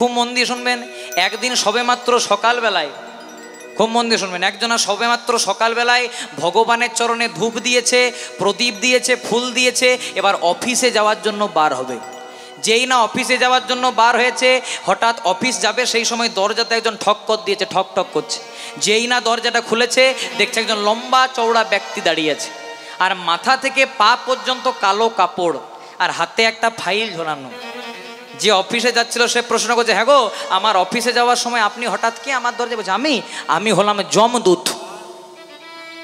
খুব মন দিয়ে শুনবেন। একদিন সবেমাত্র সকালবেলায়, খুব মন দিয়ে শুনবেন, একজনা সবেমাত্র সকালবেলায় ভগবানের চরণে ধূপ দিয়েছে, প্রদীপ দিয়েছে, ফুল দিয়েছে, এবার অফিসে যাওয়ার জন্য বার হবে। যেই না অফিসে যাওয়ার জন্য বার হয়েছে, হঠাৎ অফিস যাবে সেই সময় দরজাতে একজন ঠক কর দিয়েছে, ঠক ঠক করছে। যেই না দরজাটা খুলেছে দেখছে একজন লম্বা চওড়া ব্যক্তি দাঁড়িয়ে আছে, আর মাথা থেকে পা পর্যন্ত কালো কাপড়, আর হাতে একটা ফাইল ঝোলানো। যে অফিসে যাচ্ছিল সে প্রশ্ন করছে, হ্যাঁ গো, আমার অফিসে যাওয়ার সময় আপনি হঠাৎ কি আমার দরজায়? বলছে, আমি হলাম যমদূত।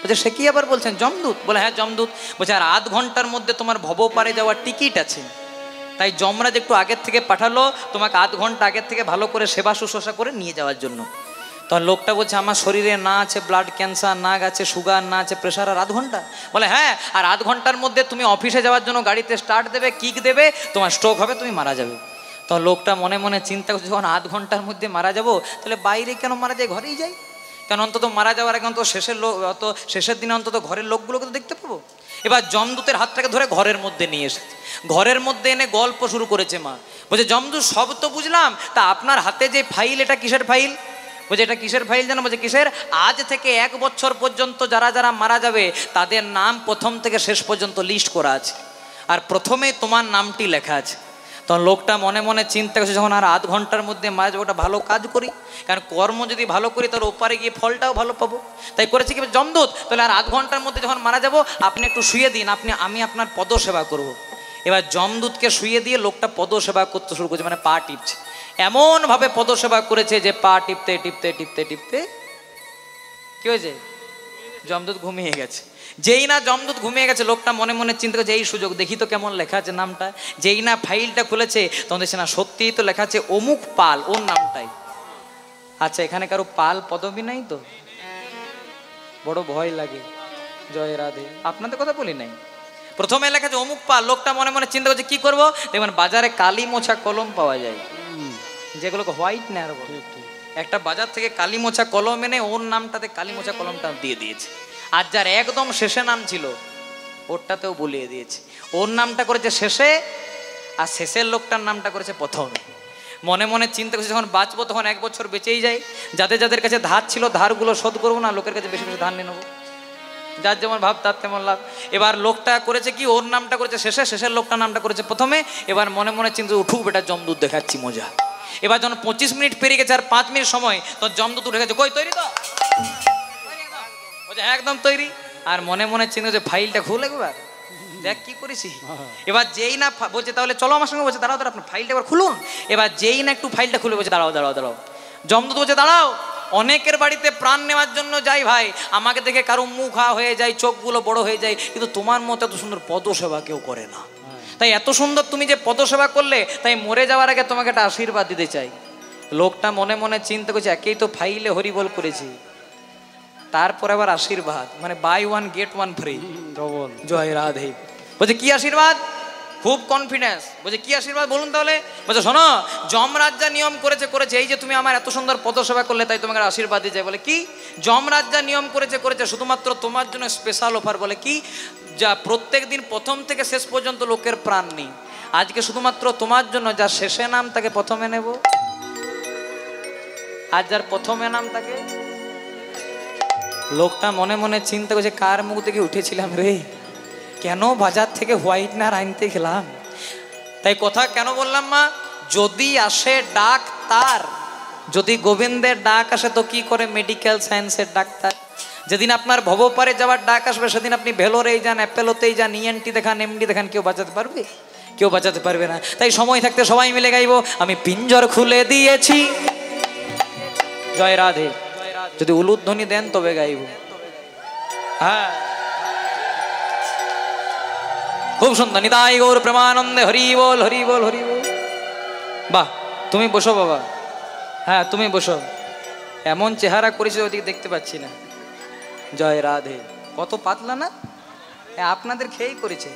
বলছে, সে কি আবার বলছেন, যমদূত? বলে, হ্যাঁ যমদূত। বলছে, আর আধ ঘন্টার মধ্যে তোমার ভবপারে যাওয়ার টিকিট আছে, তাই যমরাজ একটু আগের থেকে পাঠালো তোমাকে আধ ঘন্টা আগের থেকে ভালো করে সেবা শুশ্রূষা করে নিয়ে যাওয়ার জন্য। তখন লোকটা বলছে, আমার শরীরে না আছে ব্লাড ক্যান্সার, না আছে সুগার, না আছে প্রেশার, আর আধ ঘন্টা? বলে, হ্যাঁ, আর আধ ঘন্টার মধ্যে তুমি অফিসে যাওয়ার জন্য গাড়িতে স্টার্ট দেবে, কিক দেবে, তোমার স্ট্রোক হবে, তুমি মারা যাবে। তখন লোকটা মনে মনে চিন্তা করছে, যখন আধ ঘন্টার মধ্যে মারা যাবো তাহলে বাইরে কেন মারা যায়, ঘরেই যাই। কারণ অন্তত মারা যাওয়ার আগে অন্তত শেষের দিনে অন্তত ঘরের লোকগুলোকে তো দেখতে পাবো। এবার যমদূতের হাতটাকে ধরে ঘরের মধ্যে নিয়ে এসেছে, ঘরের মধ্যে এনে গল্প শুরু করেছে। মা বলছে, যমদূত সব তো বুঝলাম, তা আপনার হাতে যে ফাইল, এটা কিসের ফাইল? বলছে, এটা কিসের ফাইল জানো? বলছে, কিসের? আজ থেকে 1 বছর পর্যন্ত যারা যারা মারা যাবে তাদের নাম প্রথম থেকে শেষ পর্যন্ত লিস্ট করা আছে, আর প্রথমে তোমার নামটি লেখা আছে। তখন লোকটা মনে মনে চিন্তা করছে, যখন আর আধ ঘন্টার মধ্যে মারা যাবো, ওটা ভালো কাজ করি, কারণ কর্ম যদি ভালো করি তাহলে ওপারে গিয়ে ফলটাও ভালো পাবো। তাই করেছে কি, যমদূত তাহলে আর আধ ঘন্টার মধ্যে যখন মারা যাবো আপনি একটু শুয়ে দিন, আমি আপনার পদসেবা করব। এবার যমদূতকে শুয়ে দিয়ে লোকটা পদসেবা করতে শুরু করেছে, মানে পা টিপছে। এমনভাবে পদসেবা করেছে যে পা টিপতে টিপতে টিপতে টিপতে কি হয়েছে, যমদূত ঘুমিয়ে গেছে। যেই না যমদূত ঘুমিয়ে গেছে, লোকটা মনে মনে চিন্তা করছে, এই সুযোগ দেখি তো কেমন লেখা আছে নামটা। যেই না ফাইলটা খুলেছে তখন দেখছে না, সত্যিই তো লেখা আছে অমুক পাল, ওর নামটাই। আচ্ছা, এখানে কারো পাল পদবী নাই তো? বড় ভয় লাগে। জয় রাধে, আপনাদের কথা বলি নাই। প্রথমে লেখা আছে অমুক পাল। লোকটা মনে মনে চিন্তা করছে কি করবো। দেখবেন বাজারে কালি মোছা কলম পাওয়া যায়, যেগুলোকে হোয়াইট নেয়ার বলে। একটা বাজার থেকে কালি মোছা কলম এনে ওর নামটাতে কালি মোছা কলমটা দিয়ে দিয়েছে। আর যার একদম শেষে নাম ছিল ওরটাতেও বলিয়ে দিয়েছে। ওর নামটা করেছে শেষে, আর শেষের লোকটার নামটা করেছে প্রথমে। মনে মনে চিন্তা করছে, যখন বাঁচবো তখন 1 বছর বেঁচেই যায়, যাদের যাদের কাছে ধার ছিল ধারগুলো শোধ করবো না, লোকের কাছে বেশি বেশি ধার নিয়ে নেবো, যার যেমন ভাব তার তেমন লাভ। এবার লোকটা করেছে কি, ওর নামটা করেছে শেষে, শেষের লোকটার নামটা করেছে প্রথমে। এবার মনে মনে চিন্তা, উঠুক বেটা, যমদূত দেখাচ্ছি মজা। এবার যখন 25 মিনিট পেরিয়ে গেছে আর 5 মিনিট সময়, তখন যমদূত উঠে গেছে, কই তৈরি তো? বলছে, হ্যাঁ একদম তৈরি। আর মনে মনে চিন্তা যে ফাইলটা খুলে একবার দেখ কি করেছি। এবার যেই না বলছে, তাহলে চলো আমার সঙ্গে। বলছে, দাঁড়াও দাঁড়াও, আপনার ফাইলটা এবার খুলুন। এবার যেই না একটু ফাইলটা খুলে, বলছে, দাঁড়াও দাঁড়াও দাঁড়াও। যমদূত বলছে, দাঁড়াও, অনেকের বাড়িতে প্রাণ নেওয়ার জন্য যাই ভাই, আমাকে দেখে কারো মুখ হয়ে যায়, চোখগুলো বড় হয়ে যায়, কিন্তু তোমার মতো এত সুন্দর পদসেবা কেউ করে না। তাই এত সুন্দর তুমি যে পদসেবা করলে, তাই মরে যাওয়ার আগে তোমাকে একটা আশীর্বাদ দিতে চাই। লোকটা মনে মনে চিন্তা করছে, একেই তো ফাইলে হরিবল করেছি, তারপর আবার আশীর্বাদ, মানে বাই 1 get 1 ফ্রি। জয় রাধে। বলছে, কি আশীর্বাদ? খুব কনফিডেন্স। বলছে, কি আশীর্বাদ বলুন তাহলে? বলছে, শোনো, যমরাজ যা নিয়ম করেছে, এই যে তুমি আমার এত সুন্দর পদসেবা করলে, তাই তোমাকে আশীর্বাদ দিয়ে যায়। বলে, কি? যমরাজ যা নিয়ম করেছে শুধুমাত্র তোমার জন্য স্পেশাল অফার। বলে, কি? যা প্রত্যেক দিন প্রথম থেকে শেষ পর্যন্ত লোকের প্রাণ নেই, আজকে শুধুমাত্র তোমার জন্য যা শেষে নাম তাকে প্রথমে নেব, আর যার প্রথমে নাম তাকে। লোকটা মনে মনে চিন্তা করছে, কার মুখ দেখে উঠেছিলাম রে, কেন বাজার থেকে হোয়াইটনার আনতে গেলাম। তাই কথা কেন বললাম মা, যদি আসে ডাক তার, যদি গোবিন্দের ডাক আসে তো কি করে মেডিকেল সায়েন্সের ডাক্তার। যেদিন আপনার ভবপারে যাওয়ার ডাক আসবে সেদিন আপনি ভেলোরেই যান, অ্যাপেলোতেই যান, ইএনটি দেখান, এমডি দেখান, কেউ বাঁচাতে পারবে? কেউ বাঁচাতে পারবে না। তাই সময় থাকতে সবাই মিলে গাইবো, আমি পিঞ্জর খুলে দিয়েছি। জয় রাধে। যদি উলুধ্বনি দেন তবে গাইব। হ্যাঁ, খুব সুন্দর। নিতাই গৌর প্রেমানন্দে, হরি বল হরি বল হরি বল। বাহ, তুমি বসো বাবা। হ্যাঁ, তুমি বসো। এমন চেহারা করেছে ওদিকে দেখতে পাচ্ছি না। জয় রাধে। কত পাতলা না, আপনাদের খেয়েই করেছে।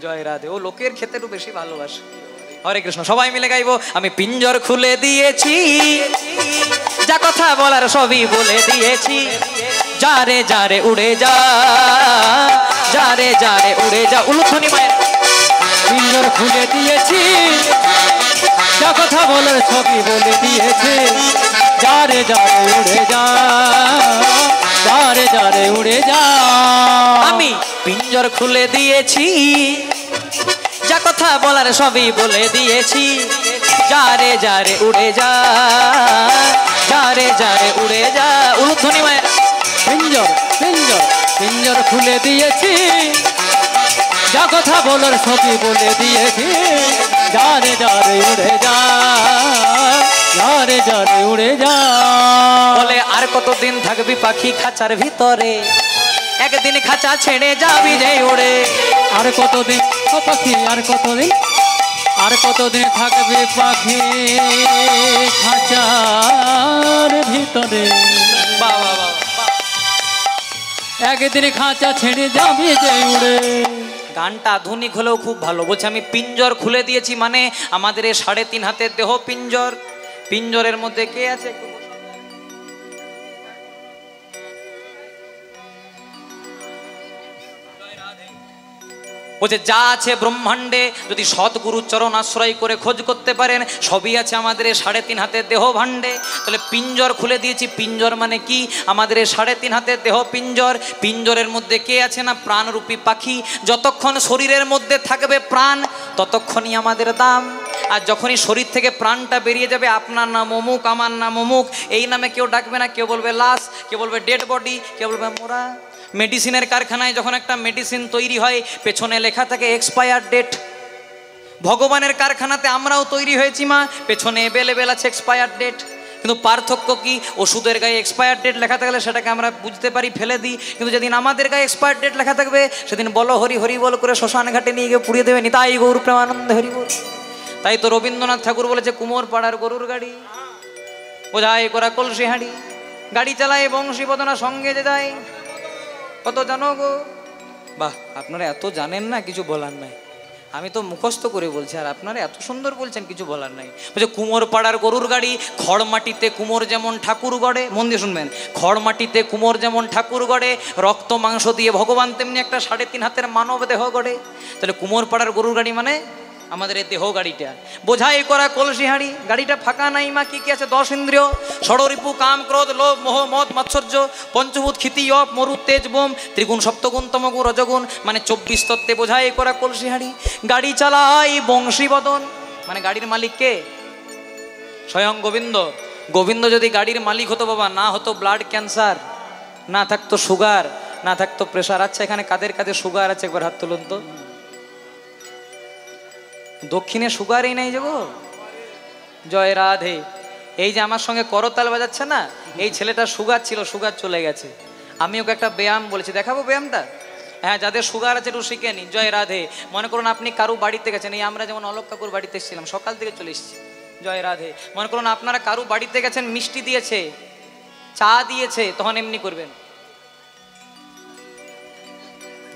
জয় রাধে। ও লোকের খেতে একটু বেশি ভালোবাসে। হরে কৃষ্ণ। সবাই মিলে গাইবো, আমি পিঞ্জর খুলে দিয়েছি, যা কথা বলার সবই বলে দিয়েছি। যারে যারে উড়ে যা, যারে যারে উড়ে যা। উলুধ্বনি মায়ের। পিঞ্জর খুলে দিয়েছি, যা কথা বলার সবই বলে দিয়েছে, যারে যারে উড়ে যা, যারে যারে উড়ে যা। আমি পিঞ্জর খুলে দিয়েছি, যা কথা বলার সবই বলে দিয়েছি, যারে যারে উড়ে যা, যারে যারে উড়ে যা। উলুধ্বনি মায়ের পিঞ্জর পিঞ্জর পিঞ্জর খুলে দিয়েছি, যা কথা বলার সবই বলে দিয়েছি, যারে যারে উড়ে যা, যারে যারে উড়ে যা। বলে আর কতদিন থাকবি পাখি খাঁচার ভিতরে, একদিন খাঁচা ছেড়ে যাবি যে উড়ে। আর কতদিন ও পাখি, আর কতদিন, আর কতদিন থাকবে পাখি খাঁচার ভিতরে, বাবা বাবা, একদিন খাঁচা ছেড়ে যাবি যে উড়ে। গানটা আধুনিক হলেও খুব ভালো। বলছে আমি পিঞ্জর খুলে দিয়েছি, মানে আমাদের এই 3.5 হাতের দেহ পিঞ্জর। পিঞ্জরের মধ্যে কে আছে? বলছে যা আছে ব্রহ্মাণ্ডে, যদি সৎগুরু চরণ আশ্রয় করে খোঁজ করতে পারেন, সবই আছে আমাদের এই 3.5 হাতের দেহ ভাণ্ডে। তাহলে পিঞ্জর খুলে দিয়েছি। পিঞ্জর মানে কি? আমাদের এই 3.5 হাতের দেহ পিঞ্জর। পিঞ্জরের মধ্যে কে আছে না প্রাণরূপী পাখি। যতক্ষণ শরীরের মধ্যে থাকবে প্রাণ, ততক্ষণই আমাদের দাম। আর যখনই শরীর থেকে প্রাণটা বেরিয়ে যাবে, আপনার নাম অমুক, আমার নাম অমুক, এই নামে কেউ ডাকবে না। কেউ বলবে লাশ, কেউ বলবে ডেড বডি, কেউ বলবে মোরা। মেডিসিনের কারখানায় যখন একটা মেডিসিন তৈরি হয়, পেছনে লেখা থাকে এক্সপায়ার ডেট। ভগবানের কারখানাতে আমরাও তৈরি হয়েছি মা, পেছনে অ্যাভেলেবেল আছে এক্সপায়ার ডেট। কিন্তু পার্থক্য কি? ওষুধের গায়ে এক্সপায়ার ডেট লেখা থাকলে সেটাকে আমরা বুঝতে পারি, ফেলে দিই। কিন্তু যেদিন আমাদের গায়ে এক্সপায়ার ডেট লেখা থাকবে, সেদিন বলো হরি হরি বল করে শ্মশান ঘাটে নিয়ে গিয়ে পুড়িয়ে দেবে। নিতাই গৌর প্রেমানন্দ হরি বল। তাই তো রবীন্দ্রনাথ ঠাকুর বলেছে কুমোর পাড়ার গরুর গাড়ি, বোঝাই করা কলসি হাঁড়ি, গাড়ি চালায় বংশী বদনা সঙ্গে যে যায়। কত জানো গো? বাহ, আপনারা এত জানেন না, কিছু বলার নাই। আমি তো মুখস্থ করে বলছি, আর আপনারা এত সুন্দর বলছেন, কিছু বলার নাই। বলছে কুমোর পাড়ার গরুর গাড়ি, খড় মাটিতে কুমোর যেমন ঠাকুর গড়ে। মন দিয়ে শুনবেন, খড় মাটিতে কুমোর যেমন ঠাকুর গড়ে, রক্ত মাংস দিয়ে ভগবান তেমনি একটা 3.5 হাতের মানব দেহ গড়ে। তাহলে কুমোর পাড়ার গরুর গাড়ি মানে আমাদের এই দেহ গাড়িটা। বোঝাই করা কলসি হাঁড়ি, গাড়িটা ফাঁকা নাই মা। কি কি আছে? 10 ইন্দ্রিয়, ষড়রিপু কাম ক্রোধ লোভ মোহ মদ মাৎসর্য, পঞ্চভূত ক্ষিতি অপ মরু তেজ বোম, ত্রিগুণ সপ্তগুণ তমগুণ রজগুণ, মানে 24 তত্ত্বে বোঝাই করা কলসি হাঁড়ি। গাড়ি চালাই বংশী বদন, মানে গাড়ির মালিক কে? স্বয়ং গোবিন্দ। গোবিন্দ যদি গাড়ির মালিক হতো বাবা, না হতো ব্লাড ক্যান্সার, না থাকতো সুগার, না থাকতো প্রেশার। আচ্ছা, এখানে কাদের কাদের সুগার আছে একবার হাত তুলুন তো। দক্ষিণে সুগারই নেই যাবো। জয় রাধে। এই যে আমার সঙ্গে করতাল বাজাচ্ছে না, এই ছেলেটা সুগার ছিল, সুগার চলে গেছে। আমি ওকে একটা ব্যায়াম বলেছি, দেখাবো ব্যায়ামটা? হ্যাঁ, যাদের সুগার আছে একটু শিখে নি। জয় রাধে। মনে করুন আপনি কারু বাড়িতে গেছেন, এই আমরা যেমন অলোক কাকুর বাড়িতে এসেছিলাম, সকাল থেকে চলে এসেছি। জয় রাধে। মনে করুন আপনারা কারু বাড়িতে গেছেন, মিষ্টি দিয়েছে, চা দিয়েছে, তখন এমনি করবেন,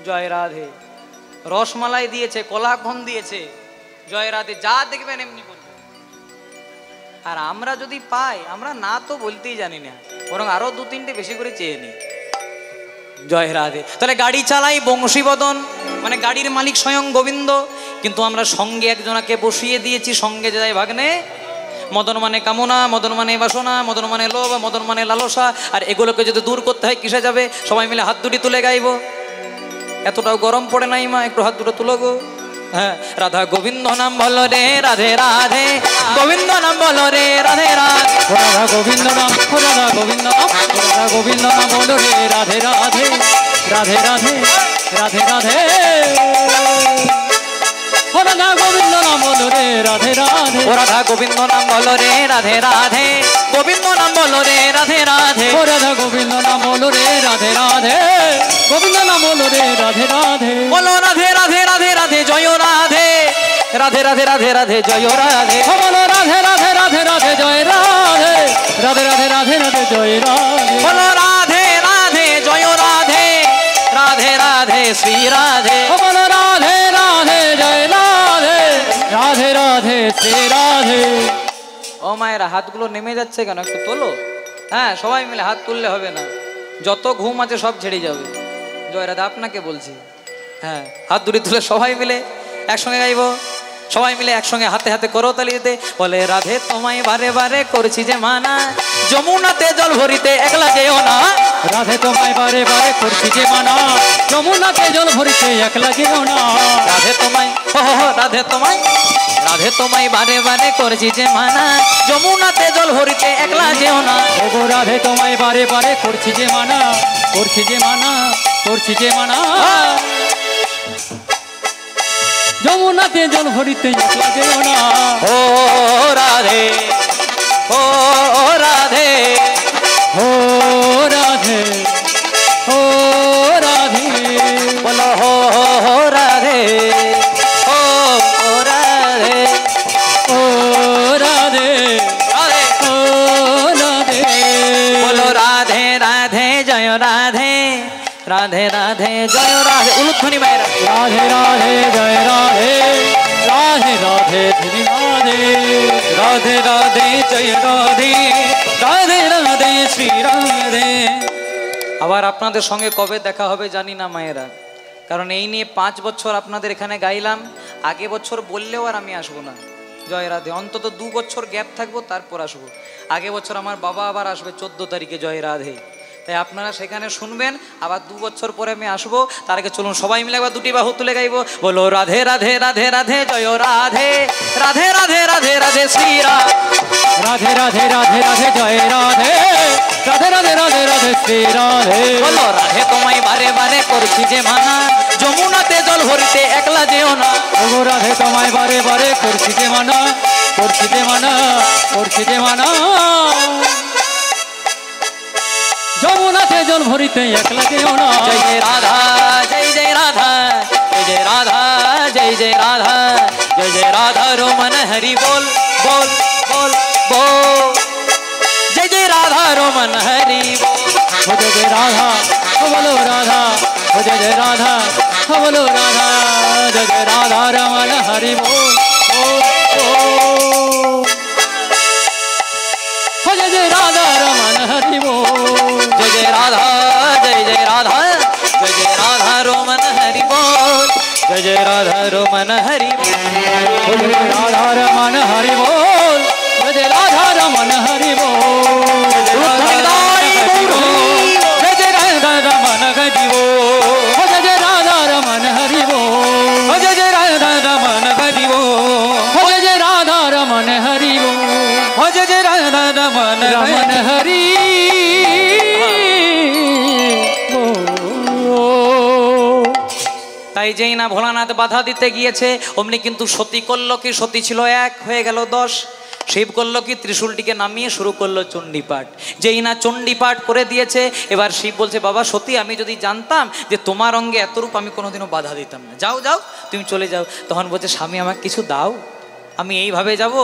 জয় রাধে। রসমালাই দিয়েছে, কলাকন দিয়েছে, জয় রাধে। যা দেখবেন এমনি বলবেন। আর আমরা যদি পাই, আমরা না তো বলতেই জানি না, বরং আরো 2-3টে বেশি করে চেয়ে নিই। জয় রাধে। তাহলে গাড়ি চালাই বংশী বদন, মানে গাড়ির মালিক স্বয়ং গোবিন্দ। কিন্তু আমরা সঙ্গে একজনাকে বসিয়ে দিয়েছি, সঙ্গে যে যায় ভাগ্নে। মদন মানে কামনা, মদন মানে বাসনা, মদন মানে লোভ, মদন মানে লালসা। আর এগুলোকে যদি দূর করতে হয় কিসে যাবে? সবাই মিলে হাত দুটি তুলে গাইব। এতটাও গরম পড়ে নাই মা, একটু হাত দুটো তুলো গো। হ্যাঁ, রাধা গোবিন্দ নাম বলো রে, রাধে রাধে। গোবিন্দ নাম বলো রে, রাধে রাধে। রাধা গোবিন্দ নাম, রাধা গোবিন্দ নাম, রাধা গোবিন্দ নাম বলো রে, রাধে রাধে, রাধে রাধে, রাধে রাধে। রাধা গোবিন্দ নাম বলো রে, রাধে রাধে। রাধা গোবিন্দ নাম বলো রে, রাধে রাধে। গোবিন্দ নাম বলো রে, রাধে রাধে। রাধা গোবিন্দ নাম বলো রে, রাধে রাধে। গোবিন্দ নাম বলো রে, রাধে রাধে। বলো রাধে রাধে রাধে রাধে, জয় রাধে। রাধে রাধে রাধে রাধে, জয় রাধে। বলো রাধে রাধে রাধে রাধে, জয় রাধে। রাধে রাধে রাধে রাধে, জয় রাধে। বলো রাধে রাধে, জয় রাধে। রাধে রাধে, শ্রী রাধে। বলো রাধে রাধে, জয় রাধে। রাধে রাধে, শ্রী রাধে। ও মায়েরা, হাতগুলো নেমে যাচ্ছে কেন? একটু তোলো। হ্যাঁ, সবাই মিলে হাত তুললে হবে না, যত ঘুম আছে সব ছেড়ে যাবে। জয় রাধে, আপনাকে বলছি। হ্যাঁ, হাত দুটি তুলে সবাই মিলে একসঙ্গে গাইব। সবাই মিলে একসঙ্গে হাতে হাতে করো তালি দিতে। বলে রাধে তোমায় বারে বারে করছি যে মানা, যমুনাতে জল ভরিতে একলা যেও না। রাধে তোমায় বারে বারে করছি যে মানা, যমুনাতে জল ভরিতে একলা যেও না। রাধে তোমায় রাধে তোমায় রাধে তোমায় বারে বারে করছি যে মানা, যমুনাতে জল ভরিতে একলা যেও না। ওগো রাধে তোমায় বারে বারে করছি যে মানা, করছি যে মানা, করছি যে মানা, যমুনাতে জল ভরিতে একলা যেও না। ও রাধে ও রাধে ও রাধে, ও রাধে, বলো হো রাধে ও রাধে ও রাধে, রাধে ও রাধে, বলো রাধে রাধে জয় রাধে, রাধে রাধে জয় রাধে। উলুধ্বনি মায়েরা। রাধে রাধে জয় রাধে, রাধে রাধে ধুনি রাধে, রাধে রাধে জয় রাধে, রাধে রাধে শ্রী রাধে। আবার আপনাদের সঙ্গে কবে দেখা হবে জানি না মায়েরা, কারণ এই নিয়ে 5 বছর আপনাদের এখানে গাইলাম। আগে বছর বললেও আর আমি আসবো না। জয় রাধে, অন্তত 2 বছর গ্যাপ থাকবো, তারপর আসবো। আগে বছর আমার বাবা আবার আসবে 14 তারিখে জয় রাধে, তাই আপনারা সেখানে শুনবেন। আবার 2 বছর পরে আমি আসবো। তার আগে চলুন সবাই মিলে একবার দুটি বাহু তুলে গাইবো। বলো রাধে রাধে রাধে রাধে জয় রাধে, রাধে রাধে রাধে রাধে শ্রীরাম। রাধে রাধে রাধে রাধে জয় রাধে, রাধে রাধে রাধে রাধে শ্রী রাধে। বলো রাধে তোমায় বারে বারে করছি যে মানা, যমুনাতে জল ভরিতে একলা যেও না। ওগো রাধে তোমায় বারে বারে করছি যে মানা, করছি যে মানা, করছি যে মানা, যমুনাতে জল ভরিতে একলা যেও না। জয় জয় রাধা, জয় জয় রাধা, জয় জয় রাধা, জয় জয় রাধা, জয় জয় রাধা রমন হরি বল বল বল বল, জয় জয় রাধা রমন হরি বল। ও জয় জয় রাধা, ও বলো রাধা, ও জয় জয় রাধা, ও বলো রাধা, জয় জয় রাধা রমন হরি বল, ও জয় জয় রাধা রমন হরি বল। জয় জয় রাধা, জয় জয় রাধা, জয় জয় রাধা রমন হরি বল, জয় জয় রাধা রমন হরি বল। ও জয় জয় রাধা রমন হরি বল, জয় জয় রাধা রমন হরি বল, জয় জয় রাধা রমন হরি বল, ও জয় জয় রাধা রমন হরি বল, ও জয় জয় রাধা রমন হরি বল, ও জয় জয় রাধা রমন হরি বল, ও জয় জয় রাধা রমন রমন হরি বল। তাই যেই না ভোলানাথ বাধা দিতে গিয়েছে, অমনি কিন্তু সতী করল কি, সতী ছিল 1 হয়ে গেল 10। শিব করল কি, ত্রিশূলটিকে নামিয়ে শুরু করলো চণ্ডীপাঠ। যেই না চণ্ডীপাঠ করে দিয়েছে, এবার শিব বলছে বাবা সতী, আমি যদি জানতাম যে তোমার অঙ্গে এত রূপ, আমি কোনোদিনও বাধা দিতাম না। যাও যাও, তুমি চলে যাও। তখন বলছে স্বামী আমাকে কিছু দাও, আমি এইভাবে যাব।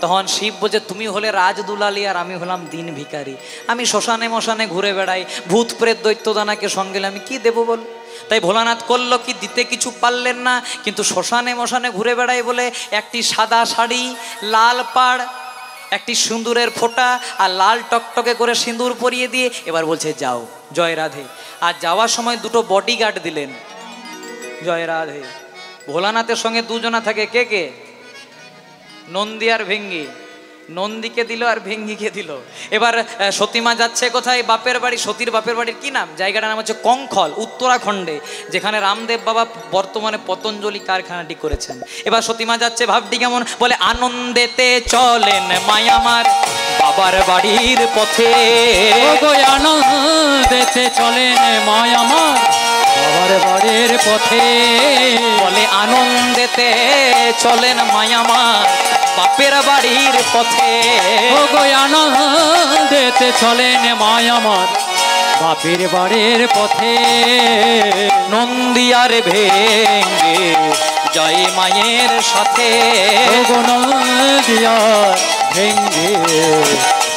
তখন শিব বলছে তুমি হলে রাজদুলালি আর আমি হলাম দিন ভিখারি, আমি শ্মশানে মশানে ঘুরে বেড়াই, ভূত প্রেত দৈত্যদানাকে সঙ্গে আমি কি দেবো বল। তাই ভোলানাথ করলো কি, দিতে কিছু পারলেন না, কিন্তু শ্মশানে মশানে ঘুরে বেড়াই বলে একটি সাদা শাড়ি, লাল পাড়, একটি সিঁদুরের ফোঁটা আর লাল টকটকে করে সিঁদুর পরিয়ে দিয়ে এবার বলছে যাও জয় রাধে। আর যাওয়ার সময় 2টো বডিগার্ড দিলেন। জয় রাধে। ভোলানাথের সঙ্গে 2 জনা থাকে, কে কে? নন্দী আর ভেঙ্গি। নন্দীকে দিল আর ভেঙ্গিকে দিল। এবার সতীমা যাচ্ছে কোথায়? বাপের বাড়ি। সতীর বাপের বাড়ির কি নাম? জায়গাটার নাম হচ্ছে কঙ্খল, উত্তরাখণ্ডে, যেখানে রামদেব বাবা বর্তমানে পতঞ্জলি কারখানাটি করেছেন। এবার সতীমা যাচ্ছে, ভাবটি কেমন? বলে আনন্দেতে চলেন মায়ামার বাবার বাড়ির পথে। আনন্দেতে চলেন মায়ামার বাবার বাড়ির পথে। বলে আনন্দেতে চলেন মায়ামার বাপের বাড়ির পথে। আনন্দেতে চলেন মায়ামার বাপের বাড়ির পথে। নন্দিয়ার ভেঙ্গে জয় মায়ের সাথে। নন্দিয়ার ভেঙ্গে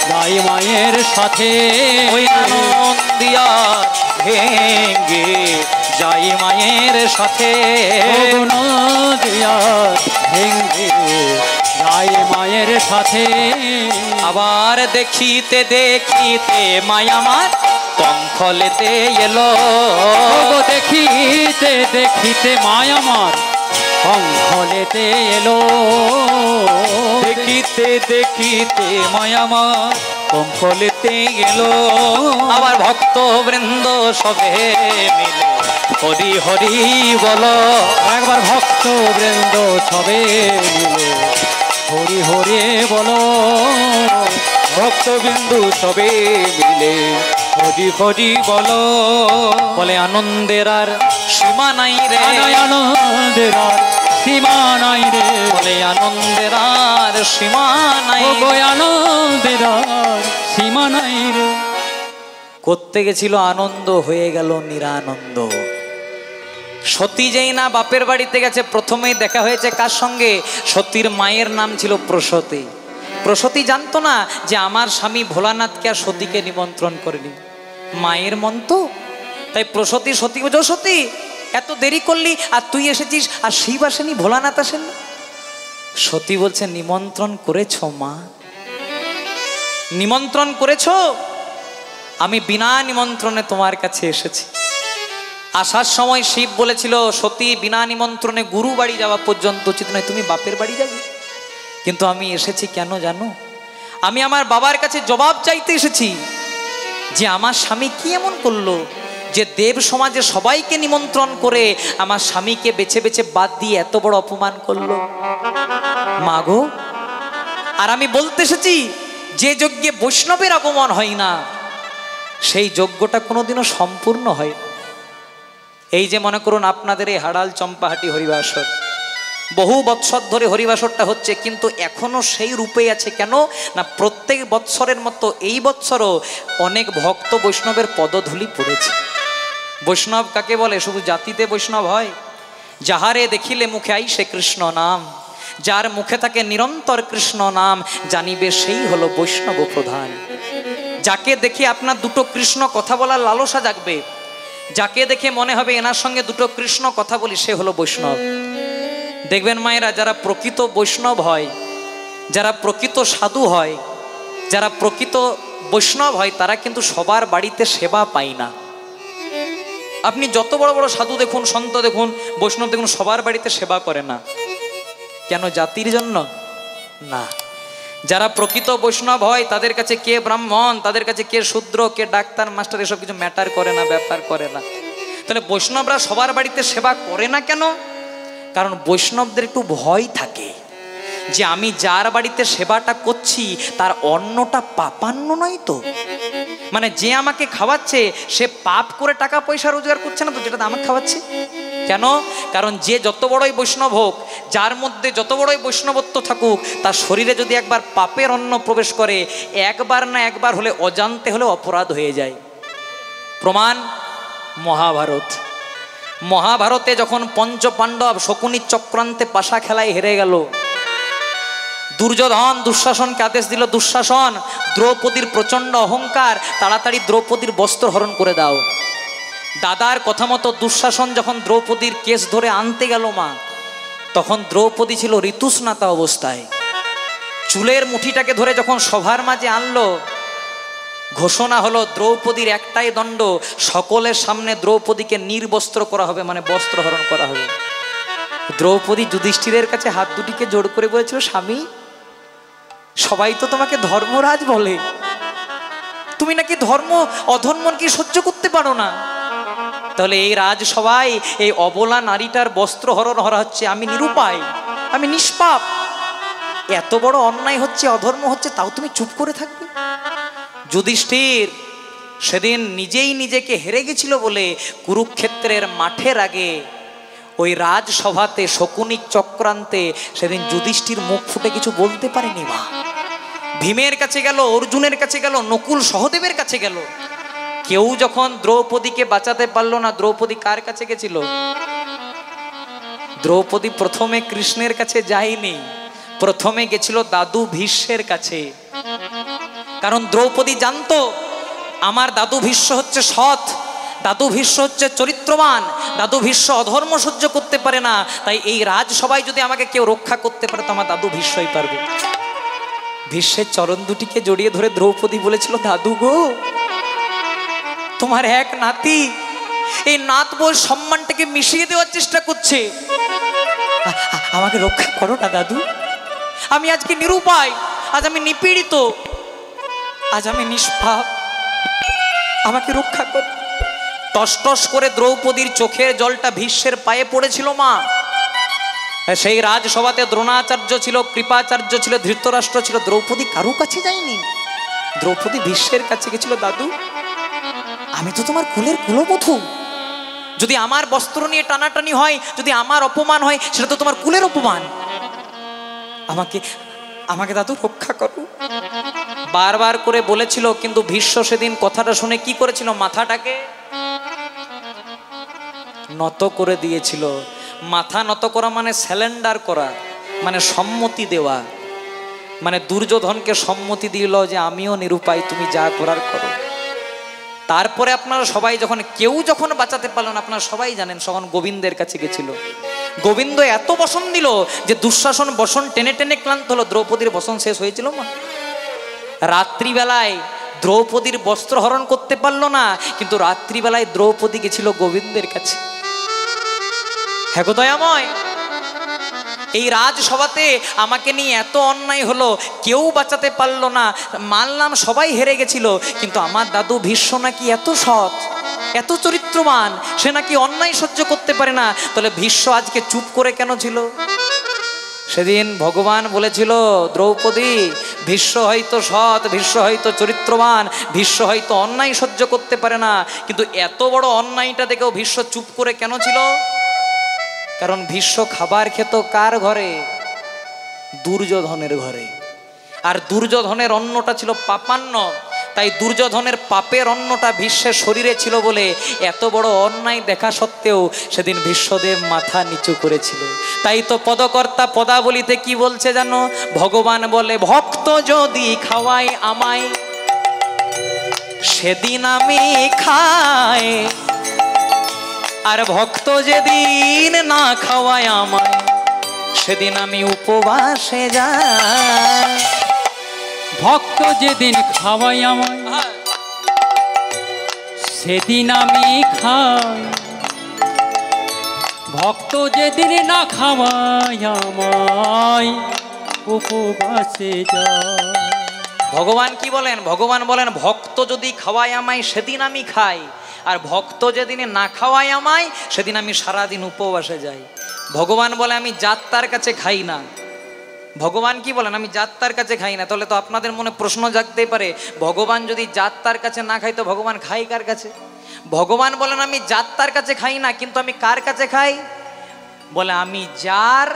জয় মায়ের সাথে। ওই নন্দিয়ার ভেঙ্গে জয় মায়ের সাথে। নন্দিয়ার ভেঙ্গে জয় মায়ের সাথে। আবার দেখিতে দেখিতে মায়ামার কঙ্খলেতে এলো। দেখিতে দেখিতে মায়ামার অঙ্গলেতে এলো দেখিতে দেখিতে মায়ামার অঙ্গলেতে এলো। আবার ভক্ত বৃন্দ সবে মিলে হরি হরি বলো। একবার ভক্ত বৃন্দ সবে মিলে হরি হরি বলো। ভক্তবিন্দু সবে মিলে হরি হরি বলো। বলে আনন্দের আর সীমা নাই রে, আনন্দের আর সীমা নাই রে। বলে আনন্দের আর সীমা নাই, আনন্দের আর সীমা নাই রে। করতে গেছিল আনন্দ, হয়ে গেল নিরানন্দ। সতী যেই না বাপের বাড়িতে গেছে, প্রথমেই দেখা হয়েছে কার সঙ্গে? সতীর মায়ের নাম ছিল প্রসূতি। প্রসূতি জানতো না যে আমার স্বামী ভোলানাথকে আর সতীকে নিমন্ত্রণ করেনি, মায়ের মন তো। তাই প্রসূতি সতী বলছে, সতী এত দেরি করলি, আর তুই এসেছিস আর শিব আসেনি, ভোলানাথ আসেনি। সতী বলছে, নিমন্ত্রণ করেছ মা, নিমন্ত্রণ করেছ, আমি বিনা নিমন্ত্রণে তোমার কাছে এসেছি। আসার সময় শিব বলেছিল, সতী বিনা নিমন্ত্রণে গুরু বাড়ি যাওয়া পর্যন্ত উচিত নয়, তুমি বাপের বাড়ি যাবে। কিন্তু আমি এসেছি কেন জানো? আমি আমার বাবার কাছে জবাব চাইতে এসেছি যে আমার স্বামী কি এমন করলো যে দেব সমাজে সবাইকে নিমন্ত্রণ করে আমার স্বামীকে বেছে বেছে বাদ দিয়ে এত বড় অপমান করলো। মাগো, আর আমি বলতে এসেছি যে যজ্ঞে বৈষ্ণবের আগমন হয় না, সেই যজ্ঞটা কোনোদিনও সম্পূর্ণ হয় না। এই যে মনে করুন আপনাদের এই হাড়াল চম্পাহাটি হরিবাসর, বহু বৎসর ধরে হরিবাসরটা হচ্ছে, কিন্তু এখনো সেই রূপেই আছে। কেন না, প্রত্যেক বৎসরের মতো এই বৎসরও অনেক ভক্ত বৈষ্ণবের পদধূলি পড়েছে। বৈষ্ণব কাকে বলে? শুধু জাতিতে বৈষ্ণব হয়? যাহারে দেখিলে মুখে আইসে কৃষ্ণ নাম, যার মুখে থাকে নিরন্তর কৃষ্ণ নাম, জানিবে সেই হলো বৈষ্ণব প্রধান। যাকে দেখে আপনার দুটো কৃষ্ণ কথা বলার লালসা জাগবে, যাকে দেখে মনে হবে এনার সঙ্গে দুটো কৃষ্ণ কথা বলি, সে হলো বৈষ্ণব। দেখবেন মায়েরা, যারা প্রকৃত বৈষ্ণব হয়, যারা প্রকৃত সাধু হয়, যারা প্রকৃত বৈষ্ণব হয়, তারা কিন্তু সবার বাড়িতে সেবা পায় না। আপনি যত বড় বড় সাধু দেখুন, সন্ত দেখুন, বৈষ্ণব দেখুন, সবার বাড়িতে সেবা করে না। কেন? জাতির জন্য না। যারা প্রকৃত বৈষ্ণব হয় তাদের কাছে কে ব্রাহ্মণ, তাদের কাছে কে শূদ্র, কে ডাক্তার মাস্টার, এসব কিছু ম্যাটার করে না, ব্যাপার করে না। তাহলে বৈষ্ণবরা সবার বাড়িতে সেবা করে না কেন? কারণ বৈষ্ণবদের একটু ভয় থাকে যে আমি যার বাড়িতে সেবাটা করছি তার অন্নটা পাপান্ন নয় তো। মানে যে আমাকে খাওয়াচ্ছে সে পাপ করে টাকা পয়সা রোজগার করছে না তো, যেটা আমাকে খাওয়াচ্ছে। কেন? কারণ যে যত বড়ই বৈষ্ণব হোক, যার মধ্যে যত বড়ই বৈষ্ণবত্ব থাকুক, তার শরীরে যদি একবার পাপের অন্ন প্রবেশ করে, একবার না একবার হলে অজান্তে হলে অপরাধ হয়ে যায়। প্রমাণ মহাভারত। মহাভারতে যখন পঞ্চ পাণ্ডব শকুনির চক্রান্তে পাশা খেলায় হেরে গেল, দুর্যোধন দুঃশাসনকে আদেশ দিল, দুঃশাসন, দ্রৌপদীর প্রচণ্ড অহংকার, তাড়াতাড়ি দ্রৌপদীর বস্ত্র হরণ করে দাও। দাদার কথা মতো দুঃশাসন যখন দ্রৌপদীর কেস ধরে আনতে গেল মা, তখন দ্রৌপদী ছিল ঋতুস্নাতা অবস্থায়। চুলের মুঠিটাকে ধরে যখন সভার মাঝে আনলো, ঘোষণা হলো দ্রৌপদীর একটাই দণ্ড, সকলের সামনে দ্রৌপদীকে নির্বস্ত্র করা হবে, মানে বস্ত্র হরণ করা হবে। দ্রৌপদী যুধিষ্ঠিরের কাছে হাত দুটিকে জোড় করে বলেছিল, স্বামী, সবাই তো তোমাকে ধর্মরাজ বলে, তুমি নাকি ধর্ম অধর্ম কি সহ্য করতে পারো না। তাহলে এই রাজসভায় এই অবলা নারীটার বস্ত্র হরণ করা হচ্ছে, আমি নিরুপায়, আমি নিষ্পাপ, এত বড় অন্যায় হচ্ছে, অধর্ম হচ্ছে, তাও তুমি চুপ করে থাকবে? যুধিষ্ঠির সেদিন নিজেই নিজেকে হেরে গেছিল বলে কুরুক্ষেত্রের মাঠের আগে ওই রাজসভাতে শকুনির চক্রান্তে সেদিন যুধিষ্ঠির মুখ ফুটে কিছু বলতে পারেনি মা। ভীমের কাছে গেল, অর্জুনের কাছে গেল, নকুল সহদেবের কাছে গেল, কেউ যখন দ্রৌপদীকে বাঁচাতে পারলো না, দ্রৌপদী কার কাছে গেছিল? দ্রৌপদী প্রথমে কৃষ্ণের কাছে যায়নি, প্রথমে গেছিল দাদু ভীষ্মের কাছে। কারণ দ্রৌপদী জানতো আমার দাদু ভীষ্ম হচ্ছে সৎ, দাদু ভীষ্ম হচ্ছে চরিত্রবান, দাদু ভীষ্ম অধর্ম সহ্য করতে পারে না। তাই এই রাজসভায় যদি আমাকে কেউ রক্ষা করতে পারে তো আমার দাদু ভীষ্মই পারবে। ভীষ্মের চরণ দুটিকে জড়িয়ে ধরে দ্রৌপদী বলেছিল, দাদু গো, তোমার এক নাতি এই নাত বউর সম্মানটাকে মিশিয়ে দেওয়ার চেষ্টা করছে, আমাকে রক্ষা করো না দাদু, আমি আজকে নিরুপায়, আজ আমি নিপীড়িত, আজ আমি নিষ্পাপ, আমাকে রক্ষা করো। টস টস করে দ্রৌপদীর চোখের জলটা ভীষ্মের পায়ে পড়েছিল মা। সেই রাজসভাতে দ্রোণাচার্য ছিল, কৃপাচার্য ছিল, ধৃতরাষ্ট্র ছিল, দ্রৌপদী কারো কাছে যায়নি। দ্রৌপদী ভীষ্মের কাছে গেছিল, দাদু আমি তো তোমার কুলের কুলবধূ, যদি আমার বস্ত্র নিয়ে টানাটানি হয়, যদি আমার অপমান হয়, সেটা তো তোমার কুলের অপমান, আমাকে আমাকে দাদু রক্ষা করো। বারবার করে বলেছিল, কিন্তু ভীষ্ম সেদিন কথাটা শুনে কি করেছিল, মাথাটাকে নত করে দিয়েছিল। মাথা নত করা মানে স্যালেন্ডার করা, মানে সম্মতি দেওয়া, মানে দুর্যোধনকে সম্মতি দিল যে আমিও নিরুপায়, তুমি যা করার করো। তারপরে আপনারা সবাই যখন কেউ যখন বাঁচাতে পারলেন, আপনারা সবাই জানেন, তখন গোবিন্দের কাছে গেছিল। গোবিন্দ এত বসন দিল যে দুঃশাসন বসন টেনে টেনে ক্লান্ত হলো। দ্রৌপদীর বসন শেষ হয়েছিল মা। রাত্রিবেলায় দ্রৌপদীর বস্ত্র হরণ করতে পারলো না, কিন্তু রাত্রিবেলায় দ্রৌপদী গেছিল গোবিন্দের কাছে। হ্যাঁ গো দয়াময়, এই রাজসভাতে আমাকে নিয়ে এত অন্যায় হলো, কেউ বাঁচাতে পারলো না, মানলাম সবাই হেরে গেছিল, কিন্তু আমার দাদু ভীষ্ম নাকি এত সৎ, এত চরিত্রবান, সে নাকি অন্যায় সহ্য করতে পারে না। তাহলে ভীষ্ম আজকে চুপ করে কেন ছিল? সেদিন ভগবান বলেছিল, দ্রৌপদী ভীষ্ম হয়তো সৎ, ভীষ্ম হয়তো চরিত্রবান, ভীষ্ম হয়তো অন্যায় সহ্য করতে পারে না, কিন্তু এত বড় অন্যায়টা দেখেও ভীষ্ম চুপ করে কেন ছিল? কারণ ভীষ্ম খাবার খেত কার ঘরে? দুর্যোধনের ঘরে। আর দুর্যোধনের অন্নটা ছিল পাপান্ন, তাই দুর্যোধনের পাপের অন্নটা ভীষ্মের শরীরে ছিল বলে এত বড় অন্যায় দেখা সত্ত্বেও সেদিন ভীষ্মদেব মাথা নিচু করেছিল। তাই তো পদকর্তা পদাবলিতে কি বলছে জানো? ভগবান বলে, ভক্ত যদি খাওয়ায় আমায় সেদিন আমি খাই, আর ভক্ত যেদিন না খাওয়ায় আমায় সেদিন আমি উপবাসে যাই। ভক্ত যেদিন খাওয়াই আমায় সেদিন আমি খাই, ভক্ত যেদিন না খাওয়াই আমায় উপবাসে যায়। ভগবান কি বলেন? ভগবান বলেন, ভক্ত যদি খাওয়ায় আমায় সেদিন আমি খাই, আর ভক্ত যেদিনে না খাওয়ায় আমায় সেদিন আমি সারাদিন উপবাসে যাই। ভগবান বলে, আমি যাত্রার কাছে খাই না। ভগবান কি বলেন? আমি যাত্রার কাছে খাই না। তাহলে তো আপনাদের মনে প্রশ্ন জাগতেই পারে, ভগবান যদি যাত্রার কাছে না খাই তো ভগবান খাই কার কাছে? ভগবান বলেন, আমি যাত্রার কাছে খাই না, কিন্তু আমি কার কাছে খাই? বলে, আমি যার,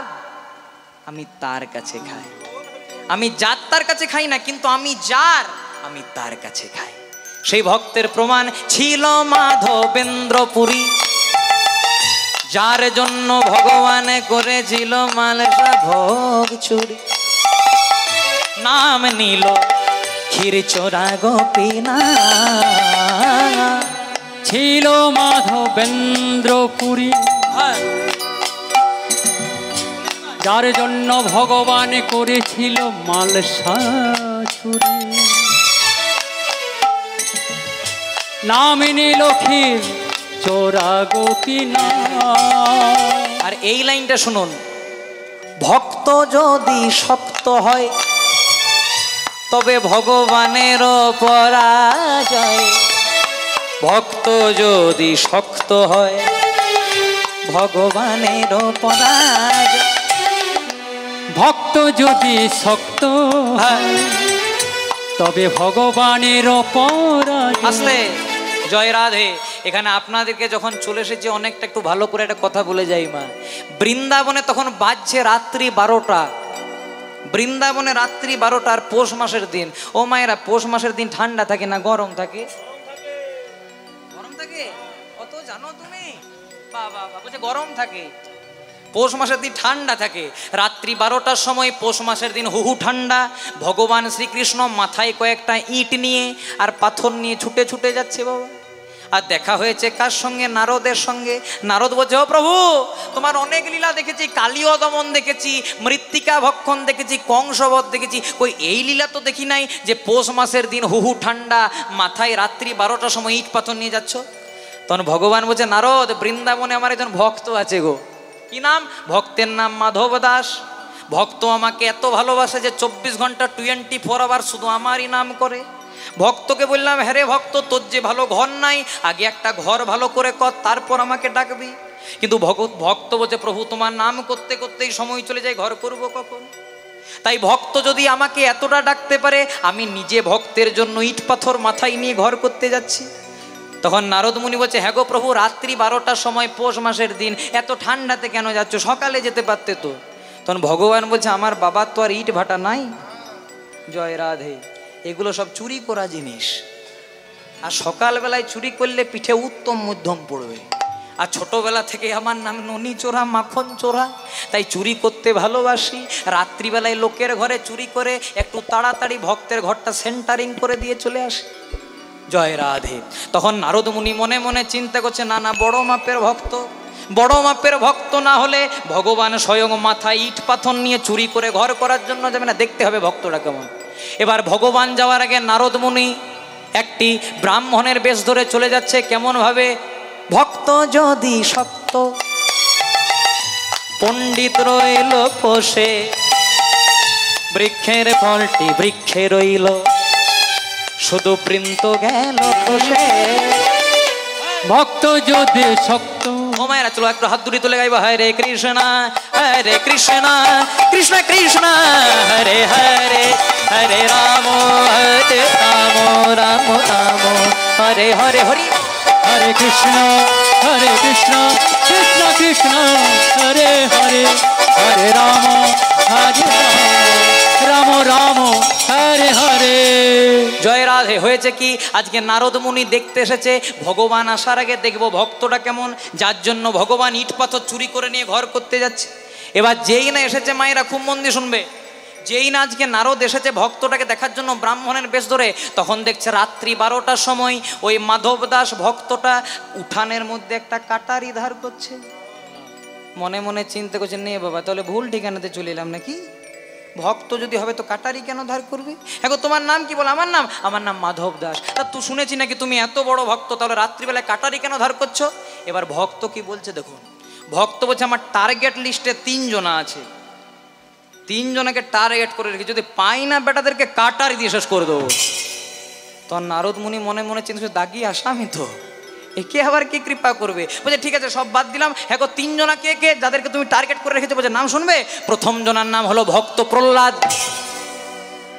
আমি তার কাছে খাই। আমি যাত্রার কাছে খাই না, কিন্তু আমি যার, আমি তার কাছে খাই। সেই ভক্তের প্রমাণ ছিল মাধবেন্দ্রপুরী, যার জন্য ভগবান করেছিল মালসা ভোগ চুরি। নাম নিল ক্ষীরচোরা গোপীনা, ছিল মাধবেন্দ্রপুরী, যার জন্য ভগবান করেছিল মালসা চুরি। নাম নিল ক্ষীরচোরা গোপীনা। আর এই লাইনটা শুনুন, ভক্ত যদি শক্ত হয় তবে ভগবানের পরাজয়। ভক্ত যদি শক্ত হয় ভগবানের পরাজয়। ভক্ত যদি শক্ত হয় তবে ভগবানের পরাজয়। আসলে জয় রাধে। এখানে আপনাদেরকে যখন চলে এসেছে অনেকটা একটু ভালো করে একটা কথা বলে যাই মা। বৃন্দাবনে তখন বাজছে রাত্রি 12টা। বৃন্দাবনে রাত্রি 12টা, আর পৌষ মাসের দিন। ও মায়েরা, পৌষ মাসের দিন ঠান্ডা থাকে না গরম থাকে? গরম থাকে। কত জানো তুমি? বাবা বলছে গরম থাকে। পৌষ মাসের দিন ঠান্ডা থাকে। রাত্রি 12টার সময় পৌষ মাসের দিন হুহু ঠান্ডা। ভগবান শ্রীকৃষ্ণ মাথায় কয়েকটা ইট নিয়ে আর পাথর নিয়ে ছুটে ছুটে যাচ্ছে বাবা। আর দেখা হয়েছে কার সঙ্গে? নারদের সঙ্গে। নারদ বলছে, ও প্রভু, তোমার অনেক লীলা দেখেছি, কালীয় দমন দেখেছি, মৃত্তিকা ভক্ষণ দেখেছি, কংসবধ দেখেছি, কই এই লীলা তো দেখি নাই যে পৌষ মাসের দিন হুহু ঠান্ডা মাথায় রাত্রি 12টার সময় ইট পাথর নিয়ে যাচ্ছ। তখন ভগবান বলছে, নারদ, বৃন্দাবনে আমার একজন ভক্ত আছে গো, কি নাম? ভক্তের নাম মাধব দাস। ভক্ত আমাকে এত ভালোবাসে যে 24 ঘন্টা 24 আওয়ার শুধু আমারই নাম করে। ভক্তকে বললাম, হ্যাঁ রে ভক্ত, তোর যে ভালো ঘর নাই, আগে একটা ঘর ভালো করে কর, তারপর আমাকে ডাকবি। কিন্তু ভক্ত বলছে, প্রভু তোমার নাম করতে করতেই সময় চলে যায়, ঘর করব কখন? তাই ভক্ত যদি আমাকে এতটা ডাকতে পারে, আমি নিজে ভক্তের জন্য ইট পাথর মাথায় নিয়ে ঘর করতে যাচ্ছি। তখন নারদ মুনি বলছে, হ্যাঁ গো প্রভু, রাত্রি 12টার সময়, পৌষ মাসের দিন, এত ঠান্ডাতে কেন যাচ্ছ? সকালে যেতে পারতে তো। তখন ভগবান বলছে, আমার বাবার তো আর ইট ভাটা নাই। জয় রাধে। এগুলো সব চুরি করা জিনিস, আর সকালবেলায় চুরি করলে পিঠে উত্তম মধ্যম পড়বে। আর ছোটবেলা থেকে আমার নাম ননি চোরা, মাখন চোরা, তাই চুরি করতে ভালোবাসি। রাত্রিবেলায় লোকের ঘরে চুরি করে একটু তাড়াতাড়ি ভক্তের ঘরটা সেন্টারিং করে দিয়ে চলে আসি। জয় রাধে। তখন নারদ মুনি মনে মনে চিন্তা করছে, না না, বড় মাপের ভক্ত, বড় মাপের ভক্ত না হলে ভগবান স্বয়ং মাথায় ইট পাথর নিয়ে চুরি করে ঘর করার জন্য যাবে না, দেখতে হবে ভক্তটা কেমন। এবার ভগবান যাওয়ার আগে নারদ মুনি একটি ব্রাহ্মণের বেশ ধরে চলে যাচ্ছে। কেমন ভাবে? ভক্ত যদি সত্য, পণ্ডিত রইল পোষে, বৃক্ষের ফলটি বৃক্ষে রইল, শুধু বৃন্ত গেল খসে। ভক্ত যদি শক্ত। ও মায়েরা, চলো একটু হাত দুটি তুলে গাইবা, হরে কৃষ্ণ হরে কৃষ্ণ কৃষ্ণ কৃষ্ণ হরে হরে, হরে রাম হরে রাম, রাম রাম হরে হরে, হরি হরে কৃষ্ণ কৃষ্ণ কৃষ্ণ হরে হরে, হরে রাম হরে রাম, রাম রাম হরে হরে। জয় রাধে। হয়েছে কি, আজকে নারদ মুনি দেখতে এসেছে, ভগবান আসার আগে দেখবো ভক্তটা কেমন, যার জন্য ভগবান ইট পাথর চুরি করে নিয়ে ঘর করতে যাচ্ছে। এবার যেই না এসেছে, মায়েরা খুব মন দিয়ে শুনবে, যেই না আজকে নারদ এসেছে ভক্তটাকে দেখার জন্য ব্রাহ্মণের বেশ ধরে, তখন দেখছে রাত্রি 12টার সময় ওই মাধব দাস ভক্তটা উঠানের মধ্যে একটা কাটারি ধার করছে। মনে মনে চিন্তা করছে, নে বাবা, তাহলে ভুল ঠিকানাতে চলে এলাম নাকি? ভক্ত যদি হবে তো কাটারি কেন ধার করবে? হ্যাঁ গো, তোমার নাম কি? বল, আমার নাম মাধব দাস। তা তুই শুনেছি নাকি তুমি এত বড় ভক্ত, তাহলে রাত্রিবেলায় কাটারি কেন ধার করছো? এবার ভক্ত কি বলছে দেখুন। ভক্ত বলছে, আমার টার্গেট লিস্টে 3 জনা আছে, 3 জনকে টার্গেট করে রেখে, যদি পাই না বেটাদেরকে কাটারি দিয়ে শেষ করে দেবো। তখন নারদ মুনি মনে মনে চিন্তা, দাগি আসামি তো, একে আবার কি কৃপা করবে? বলছে, ঠিক আছে, সব বাদ দিলাম। হ্যাঁ গো, 3 জনা কে কে যাদেরকে তুমি টার্গেট করে রেখেছো? বলছে, নাম শুনবে? প্রথম জনার নাম হলো ভক্ত প্রহ্লাদ।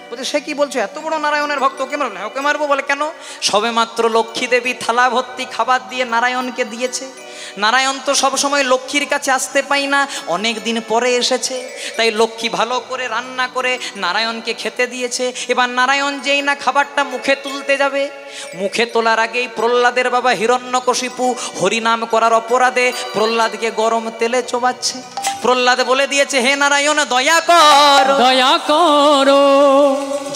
বলছে, সে কি বলছো? এত বড় নারায়ণের ভক্ত, ওকে মারবো? ওকে মারবো। বলে, কেন? সবে মাত্র লক্ষ্মী দেবী থালা ভর্তি খাবার দিয়ে নারায়ণকে দিয়েছে। নারায়ণ তো সবসময় লক্ষ্মীর কাছে আসতে পাই না, অনেক দিন পরে এসেছে, তাই লক্ষ্মী ভালো করে রান্না করে নারায়ণকে খেতে দিয়েছে। এবার নারায়ণ যেই না খাবারটা মুখে তুলতে যাবে, মুখে তোলার আগেই প্রহ্লাদের বাবা হিরণ্যকশিপু হরিনাম করার অপরাধে প্রহ্লাদকে গরম তেলে চোবাচ্ছে। প্রহ্লাদ বলে দিয়েছে, হে নারায়ণ দয়া কর, দয়া করো।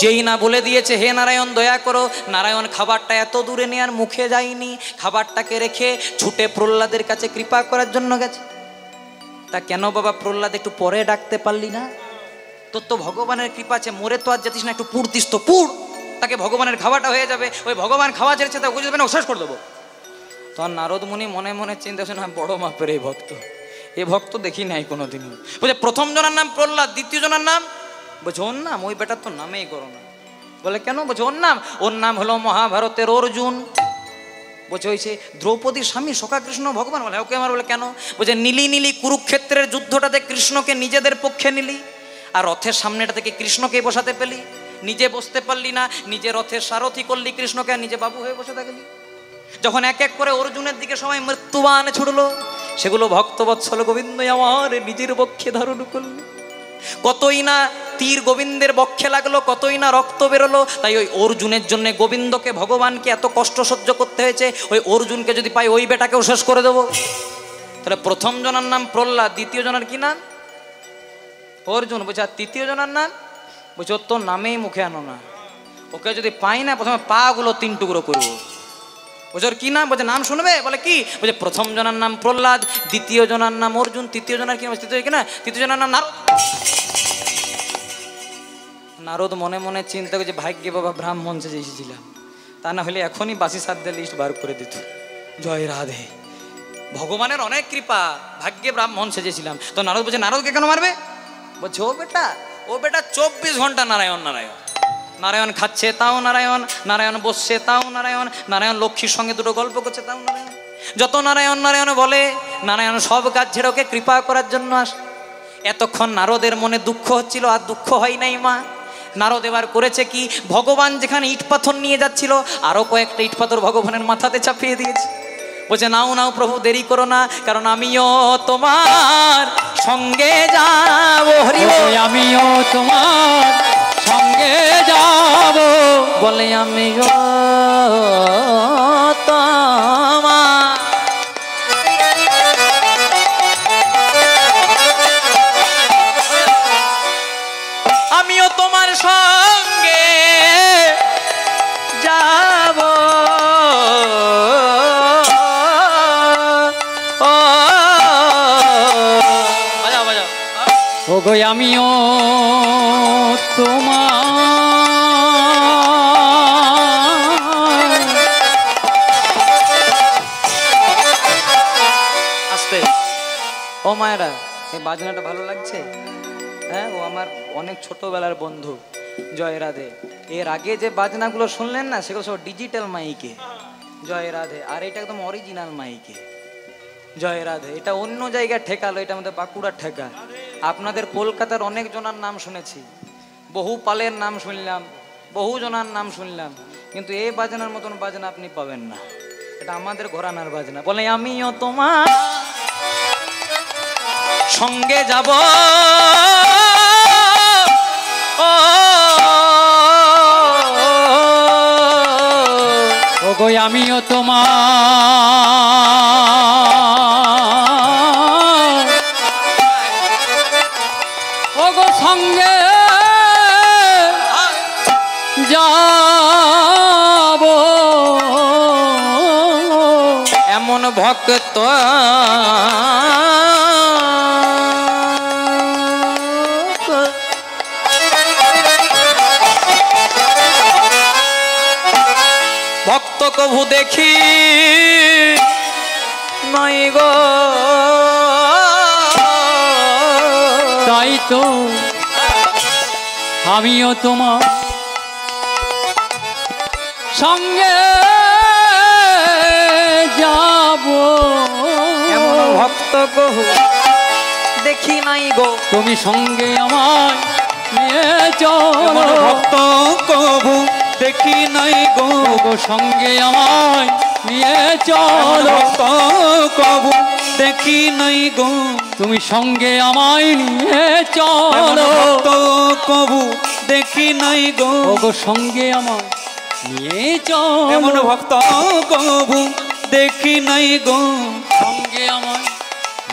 যেই না বলে দিয়েছে হে নারায়ণ দয়া করো, নারায়ণ খাবারটা এত দূরে নিয়ে আর মুখে যায়নি, খাবারটাকে রেখে ছুটে প্রহ্লাদের কাছে কৃপা করার জন্য গেছে। তা কেন বাবা প্রহ্লাদ, একটু পরে ডাকতে পারলি না? তোর তো ভগবানের কৃপা আছে, মরে তো আর যেতিস না, একটু পুড়তিস তো পুড়, তাকে ভগবানের খাওয়াটা হয়ে যাবে। ওই ভগবান খাওয়া ছেড়েছে, তা বুঝে যাবে না, শেষ করে দেবো। তখন নারদ মুনি মনে মনে চিন্তা করছেন, বড় মাপের এই ভক্ত, এ ভক্ত দেখি নাই কোনোদিনও। বলছে, প্রথম জনের নাম প্রহ্লাদ, দ্বিতীয় জনের নাম? বলছে, ওর নাম? ওই বেটার তো নামেই করো না। বলে, কেন? বলছে, ওর নাম হলো মহাভারতের অর্জুন। বলছে, ওই সে দ্রৌপদীর স্বামী সখা কৃষ্ণ ভগবান। বলে, ওকে আমার। বলে, কেন? বলছে, নীলি নীলি কুরুক্ষেত্রের যুদ্ধটাতে কৃষ্ণকে নিজেদের পক্ষে নিলি, আর রথের সামনেটা থেকে কৃষ্ণকে বসাতে পেলি, নিজে বসতে পারলি না, নিজে রথের সারথি করলি কৃষ্ণকে, আর নিজে বাবু হয়ে বসে থাকলি। যখন এক এক করে অর্জুনের দিকে সবাই মৃত্যুবান ছুড়লো, সেগুলো ভক্তবৎসল গোবিন্দ আমার নিজের বক্ষে ধারণ করল। কতই না তীর গোবিন্দের বক্ষে লাগলো, কতই না রক্ত বেরোলো। তাই ওই অর্জুনের জন্য গোবিন্দকে, ভগবানকে এত কষ্ট সহ্য করতে হয়েছে। ওই অর্জুনকে যদি পাই, ওই বেটাকেও শেষ করে দেবো। তাহলে প্রথম জনের নাম প্রহ্লাদ, দ্বিতীয় জনের কি নাম? অর্জুন। বলছে, আর তৃতীয় জনের নাম? বলছে, ওর তো নামেই মুখে আনো না, ওকে যদি পাই না প্রথমে পা গুলো 3 টুকরো করবো। বলছে, ওর কি নাম? বলছে, নাম শুনবে? বলে, কি? বলছে, প্রথম জনের নাম প্রহ্লাদ, দ্বিতীয় জনের নাম অর্জুন, তৃতীয় জনের কি নাম? তৃতীয় জনের নাম নারদ। নারদ মনে মনে চিন্তা করছে, ভাগ্যে বাবা ব্রাহ্মণ সেজে এসেছিলাম, তা না হলে এখনই বাসি সাধ্যের লিস্ট বার করে দিত। জয় রাধে। ভগবানের অনেক কৃপা, ভাগ্যে ব্রাহ্মণ সেজেছিলাম। তো নারদ বলছে, নারদকে কেন মারবে? বলছে ও বেটা 24 ঘন্টা নারায়ণ নারায়ণ। নারায়ণ খাচ্ছে তাও নারায়ণ, নারায়ণ বসছে তাও নারায়ণ, নারায়ণ লক্ষ্মীর সঙ্গে দুটো গল্প করছে তাও নারায়ণ। যত নারায়ণ নারায়ণ বলে, নারায়ণ সব কাজ ছেড়ে ওকে কৃপা করার জন্য আসে। এতক্ষণ নারদের মনে দুঃখ হচ্ছিল, আর দুঃখ হয় নাই মা। নারদ এবার করেছে কি, ভগবান যেখানে ইট পাথর নিয়ে যাচ্ছিল, আরো কয়েকটা ইট পাথর ভগবানের মাথাতে চাপিয়ে দিয়েছে। বলছে নাও নাও প্রভু, দেরি করো না, কারণ আমিও তোমার সঙ্গে যাব। হরি বল। আমিও তোমার সঙ্গে যাব, বলে আমিও তোমার, আমিও তোমার সঙ্গে যাব। বাজাও বাজাও। ও গো আমিও তোমার। আস্তে। ও মায়েরা, এই বাজনাটা ভালো লাগছে? হ্যাঁ, ও আমার অনেক ছোটবেলার বন্ধু, জয় রাধে। এর আগে যে বাজনাগুলো শুনলেন না, সেগুলো সব ডিজিটাল মাইকে, জয় রাধে। আর এটা একদম অরিজিনাল মাইকে, জয় রাধে। এটা অন্য জায়গায় ঠেকালো, এটা আমাদের বাঁকুড়ার ঠেকা। আপনাদের কলকাতার অনেক জনার নাম শুনেছি, বহু পালের নাম শুনলাম, বহু জনার নাম শুনলাম, কিন্তু এই বাজনার মতন বাজনা আপনি পাবেন না। এটা আমাদের ঘোরানার বাজনা। বলে আমিও তোমার সঙ্গে যাব, ও গো আমিও তোমার। ও গো সঙ্গে যাব, এমন ভক্ত ভক্ত কভু দেখি নাই গো। তাই তো আমিও তোমার সঙ্গে যাব, এমন ভক্ত কভু দেখি নাই গো। তুমি সঙ্গে আমায় নিয়ে চলো, ভক্ত কভু দেখি নাই গো। গো সঙ্গে আমায় নিয়ে চলো, কভু দেখি নাই গো। তুমি সঙ্গে আমায় নিয়ে চলো, কভু দেখি নাই গো। গো সঙ্গে আমায় নিয়ে চলো, এমন ভক্ত কভু দেখি নাই গো। সঙ্গে আমায়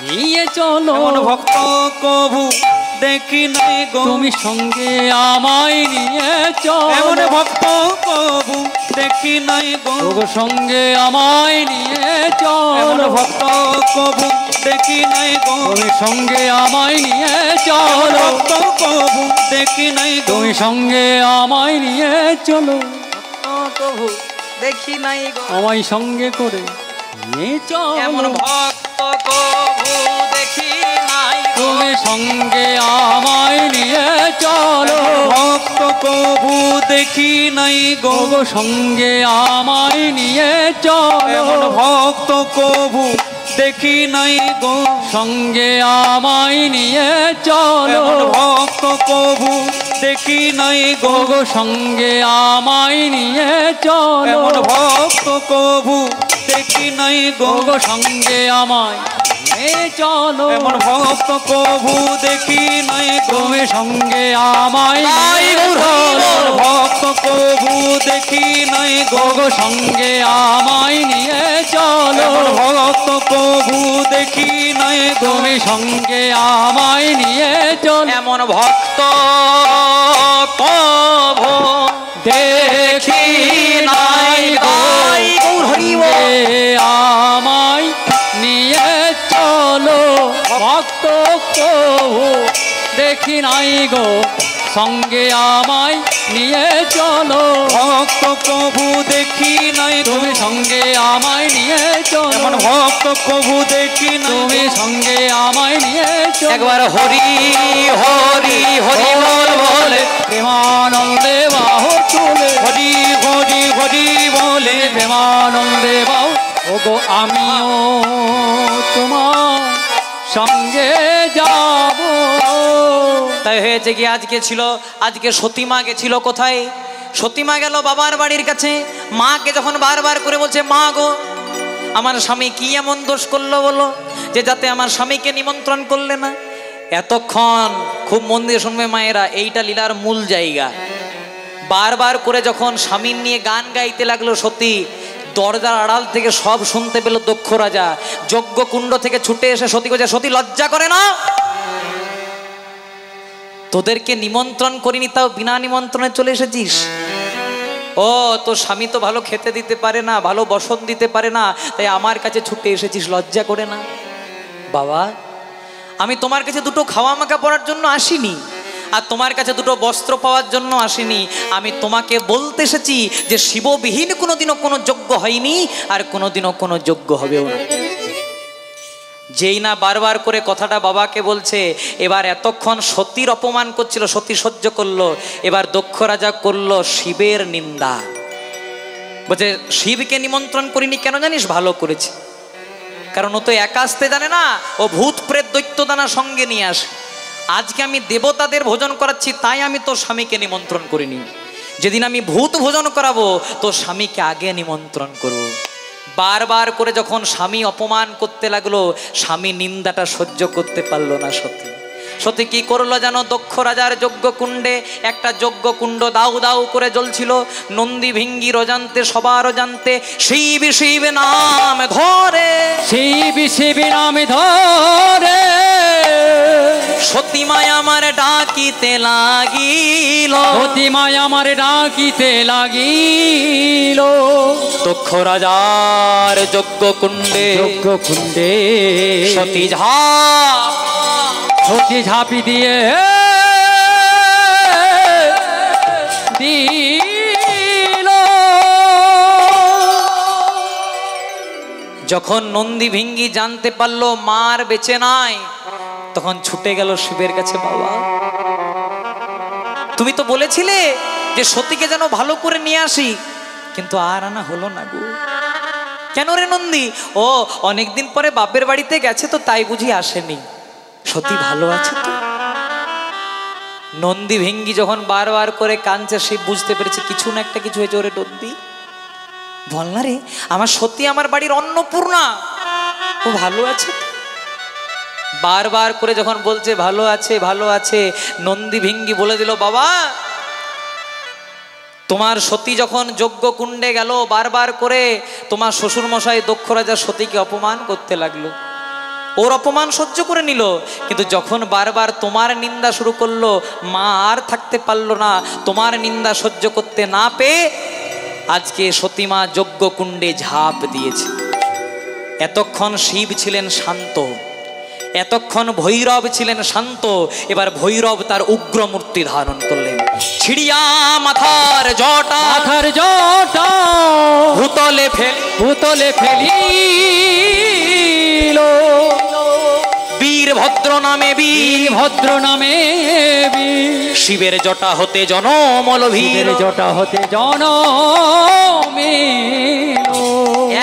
নিয়ে চলো, ভক্ত কভু দেখি নাই গো। তুমি সঙ্গে আমায় নিয়ে চলো, এমন ভক্ত কভু দেখি নাই গো। গো সঙ্গে আমায় নিয়ে চলো, ভক্ত কভু দেখি নাই গো। তুমি সঙ্গে আমায় নিয়ে চলো, ভক্ত কভু দেখি নাই গো। তুমি সঙ্গে আমায় নিয়ে চলো, কভু দেখি নাই গো। আমায় সঙ্গে করে নিয়ে এমন চলো, ভক্ত কভু দেখি নাই গো। তুমি সঙ্গে আমায় নিয়ে চলো, ভক্ত কভু দেখি নাই গো। গো সঙ্গে আমায় নিয়ে চলো, ভক্ত কভু দেখি নাই গো। সঙ্গে আমায় নিয়ে চলো, ভক্ত কভু দেখি নাই গো। গো সঙ্গে আমায় নিয়ে চলো, ভক্ত কভু দেখি নাই গো। গো সঙ্গে আমায় নিয়ে চলো, ভক্ত কভু দেখি নাই গো। তুমি সঙ্গে আমায় নিয়ে চলো, ভক্ত কভু দেখি নাই গো। গো সঙ্গে আমায় নিয়ে চলো, ভক্ত কভু দেখি নাই গো। তুমি সঙ্গে আমায় নিয়ে চলো, এমন ভক্ত কভু দেখি নাই গো। সঙ্গে আমায় নিয়ে চলো, ভক্ত কভু দেখি নাই গো। সঙ্গে আমায় নিয়ে চলো, ভক্ত কভু দেখি নাই গো। তুমি সঙ্গে আমায় নিয়ে চলো, এমন ভক্ত কবু দেখি তুমি সঙ্গে আমায় নিয়েছো একবার হরি হরি হরি বল বলে প্রেমানন্দে বাহু তুলে হরি হরি হরি বলে প্রেমানন্দে বাহু ওগো আমিও তোমার সঙ্গে যাব। তাই হয়েছে কি আজকে সতীমা গেছিল কোথায়? সতীমা গেল বাবার বাড়ির কাছে। মাকে যখন বারবার করে বলছে, মা গো আমার স্বামী কি এমন দোষ করলো বলো যে যাতে আমার স্বামীকে নিমন্ত্রণ করলে না? এতক্ষণ খুব মন দিয়ে শুনবে মায়েরা, এইটা লীলার মূল জায়গা। বারবার করে যখন স্বামীর নিয়ে গান গাইতে লাগলো সতী, দরজার আড়াল থেকে সব শুনতে পেল দক্ষ রাজা। যজ্ঞকুণ্ড থেকে ছুটে এসে সতী বলছে, সতী লজ্জা করে না? তোদেরকে নিমন্ত্রণ করিনি, তাও বিনা নিমন্ত্রণে চলে এসেছিস? ও তোর স্বামী তো ভালো খেতে দিতে পারে না, ভালো বসন দিতে পারে না, তাই আমার কাছে ছুটে এসেছিস, লজ্জা করে না? বাবা, আমি তোমার কাছে দুটো খাওয়া মাখা পড়ার জন্য আসিনি, আর তোমার কাছে দুটো বস্ত্র পাওয়ার জন্য আসিনি। আমি তোমাকে বলতে এসেছি যে শিববিহীন কোনোদিনও কোনো যজ্ঞ হয়নি, আর কোনোদিনও কোনো যজ্ঞ হবেও না। যেই না বারবার করে কথাটা বাবাকে বলছে, এবার এতক্ষণ সতীর অপমান করছিল, সতী সহ্য করলো। এবার দক্ষ রাজা করলো শিবের নিন্দা। বলছে, শিবকে নিমন্ত্রণ করিনি কেন জানিস? ভালো করেছি, কারণ ও তো একা আসতে জানে না, ও ভূত প্রেত দৈত্যদানা সঙ্গে নিয়ে আসে। আজকে আমি দেবতাদের ভোজন করাচ্ছি, তাই আমি তোর স্বামীকে নিমন্ত্রণ করিনি। যেদিন আমি ভূত ভোজন করাবো, তোর স্বামীকে আগে নিমন্ত্রণ করবো। বারবার করে যখন স্বামী অপমান করতে লাগলো, স্বামী নিন্দাটা সহ্য করতে পারলো না। সতী কি করলো জানো? দক্ষ রাজার যজ্ঞকুণ্ডে একটা যজ্ঞকুণ্ড দাউ দাউ করে জ্বলছিল। নন্দী ভিঙ্গি রজান্তে সবার জানতে শিব শিব নাম ধরে, শিব শিব নাম ধরে সতীমায় আমার ডাকিতে লাগিল, সতীমায় আমার ডাকিতে লাগিল। দক্ষ রাজার যজ্ঞকুণ্ডে যজ্ঞকুণ্ডে সতী সতী ঝাঁপি দিয়ে দিল। যখন নন্দী ভিঙ্গি জানতে পারলো মার বেঁচে নাই, তখন ছুটে গেল শিবের কাছে। বাবা, তুমি তো বলেছিলে যে সতীকে যেন ভালো করে নিয়ে আসি, কিন্তু আর আনা হলো না গো। কেন রে নন্দী? ও অনেকদিন পরে বাপের বাড়িতে গেছে তো, তাই বুঝি আসেনি। সতী ভালো আছে তো? নন্দী ভিঙ্গি যখন বারবার করে কাঁদছে, শিব বুঝতে পেরেছে কিছু না একটা কিছু হয়েছে। ওরে নন্দী, বল না রে, আমার সতী আমার বাড়ির অন্নপূর্ণা, ও ভালো আছে? বারবার করে যখন বলছে ভালো আছে ভালো আছে, নন্দী ভিঙ্গি বলে দিল, বাবা তোমার সতী যখন যজ্ঞকুণ্ডে গেল, বারবার করে তোমার শ্বশুর মশাই দক্ষ রাজা সতীকে অপমান করতে লাগলো। ওর অপমান সহ্য করে নিল, কিন্তু যখন বারবার তোমার নিন্দা শুরু করলো, মা আর থাকতে পারলো না। তোমার নিন্দা সহ্য করতে না পেয়ে আজকে সতীমা যজ্ঞকুণ্ডে ঝাঁপ দিয়েছে। এতক্ষণ শিব ছিলেন শান্ত, এতক্ষণ ভৈরব ছিলেন শান্ত, এবার ভৈরব তার উগ্র মূর্তি ধারণ করলেন। ছিড়িয়া মাথার জটা ভূতলে ফেলিল। বীরভদ্র নামে শিবের জটা হতে জনমলভীর, জটা হতে জনমিল।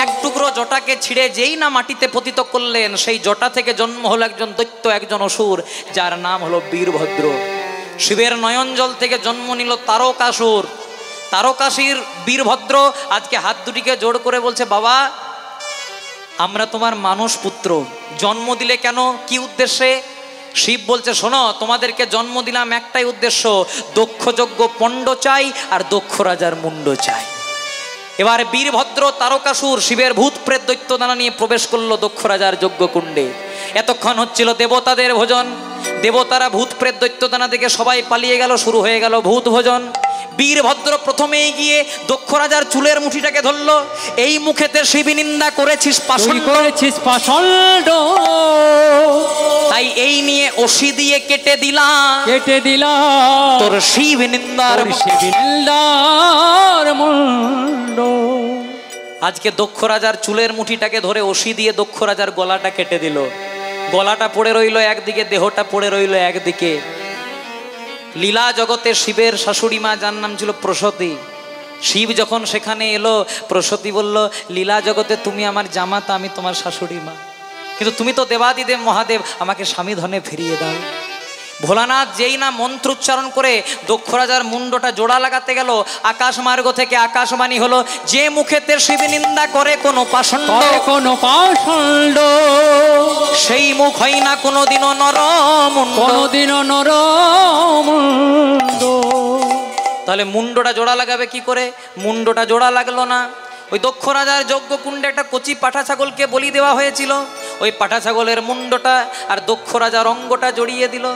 এক টুকরো জটাকে ছিঁড়ে যেই না মাটিতে পতিত করলেন, সেই জটা থেকে জন্ম হলো একজন দৈত্য, একজন অসুর, যার নাম হলো বীরভদ্র। শিবের নয়নজল থেকে জন্ম নিল তারকাসুর। তারকাসুর বীরভদ্র আজকে হাত দুটিকে জোড় করে বলছে, বাবা আমরা তোমার মানস পুত্র, জন্ম দিলে কেন, কি উদ্দেশ্যে? শিব বলছে, শোনো, তোমাদেরকে জন্ম দিলাম একটাই উদ্দেশ্য, দক্ষ যজ্ঞ পণ্ড চাই আর দক্ষ রাজার মুন্ড চাই। এবার বীরভদ্র তারকাসুর শিবের ভূত প্রেত দৈত্যদানা নিয়ে প্রবেশ করলো দক্ষ রাজার যজ্ঞকুণ্ডে। এতক্ষণ হচ্ছিল দেবতাদের ভোজন। দেবতারা ভূত প্রেত দৈত্যদানা থেকে সবাই পালিয়ে গেল, শুরু হয়ে গেল ভূত ভোজন। বীরভদ্র প্রথমেই গিয়ে দক্ষ রাজার চুলের মুঠিটাকে ধরলো। এই মুখেতে শিব নিন্দা করেছিস পাষণ্ড, তাই এই নিয়ে অসি দিয়ে কেটে দিলাম তোর শিব নিন্দার মুন্ড। আজকে দক্ষ রাজার চুলের মুঠিটাকে ধরে অসি দিয়ে দক্ষ রাজার গলাটা কেটে দিল। গলাটা পড়ে রইল একদিকে, দেহটা পড়ে রইল একদিকে। লীলা জগতে শিবের শাশুড়ি মা, যার নাম ছিল প্রসূতি, শিব যখন সেখানে এলো, প্রসূতি বলল, লীলা জগতে তুমি আমার জামাতা, আমি তোমার শাশুড়ি মা, কিন্তু তুমি তো দেবাদিদেব মহাদেব, আমাকে স্বামী ধনে ফিরিয়ে দাও। ভোলানাথ যেই না মন্ত্র উচ্চারণ করে দক্ষ রাজার মুন্ডটা জোড়া লাগাতে গেল, আকাশ মার্গ থেকে আকাশবাণী হলো, যে মুখেতে শিব নিন্দা করে কোনো পাষণ্ড, সেই মুখ হয় না কোনোদিনও নরমুণ্ড, কোনোদিনও নরমুণ্ড। তাহলে মুন্ডটা জোড়া লাগাবে কি করে? মুন্ডটা জোড়া লাগলো না। ওই দক্ষ রাজার যজ্ঞকুণ্ডে একটা কচি পাঠা ছাগলকে বলি দেওয়া হয়েছিল, ওই পাঠা ছাগলের মুন্ডটা আর দক্ষ রাজার অঙ্গটা জড়িয়ে দিল।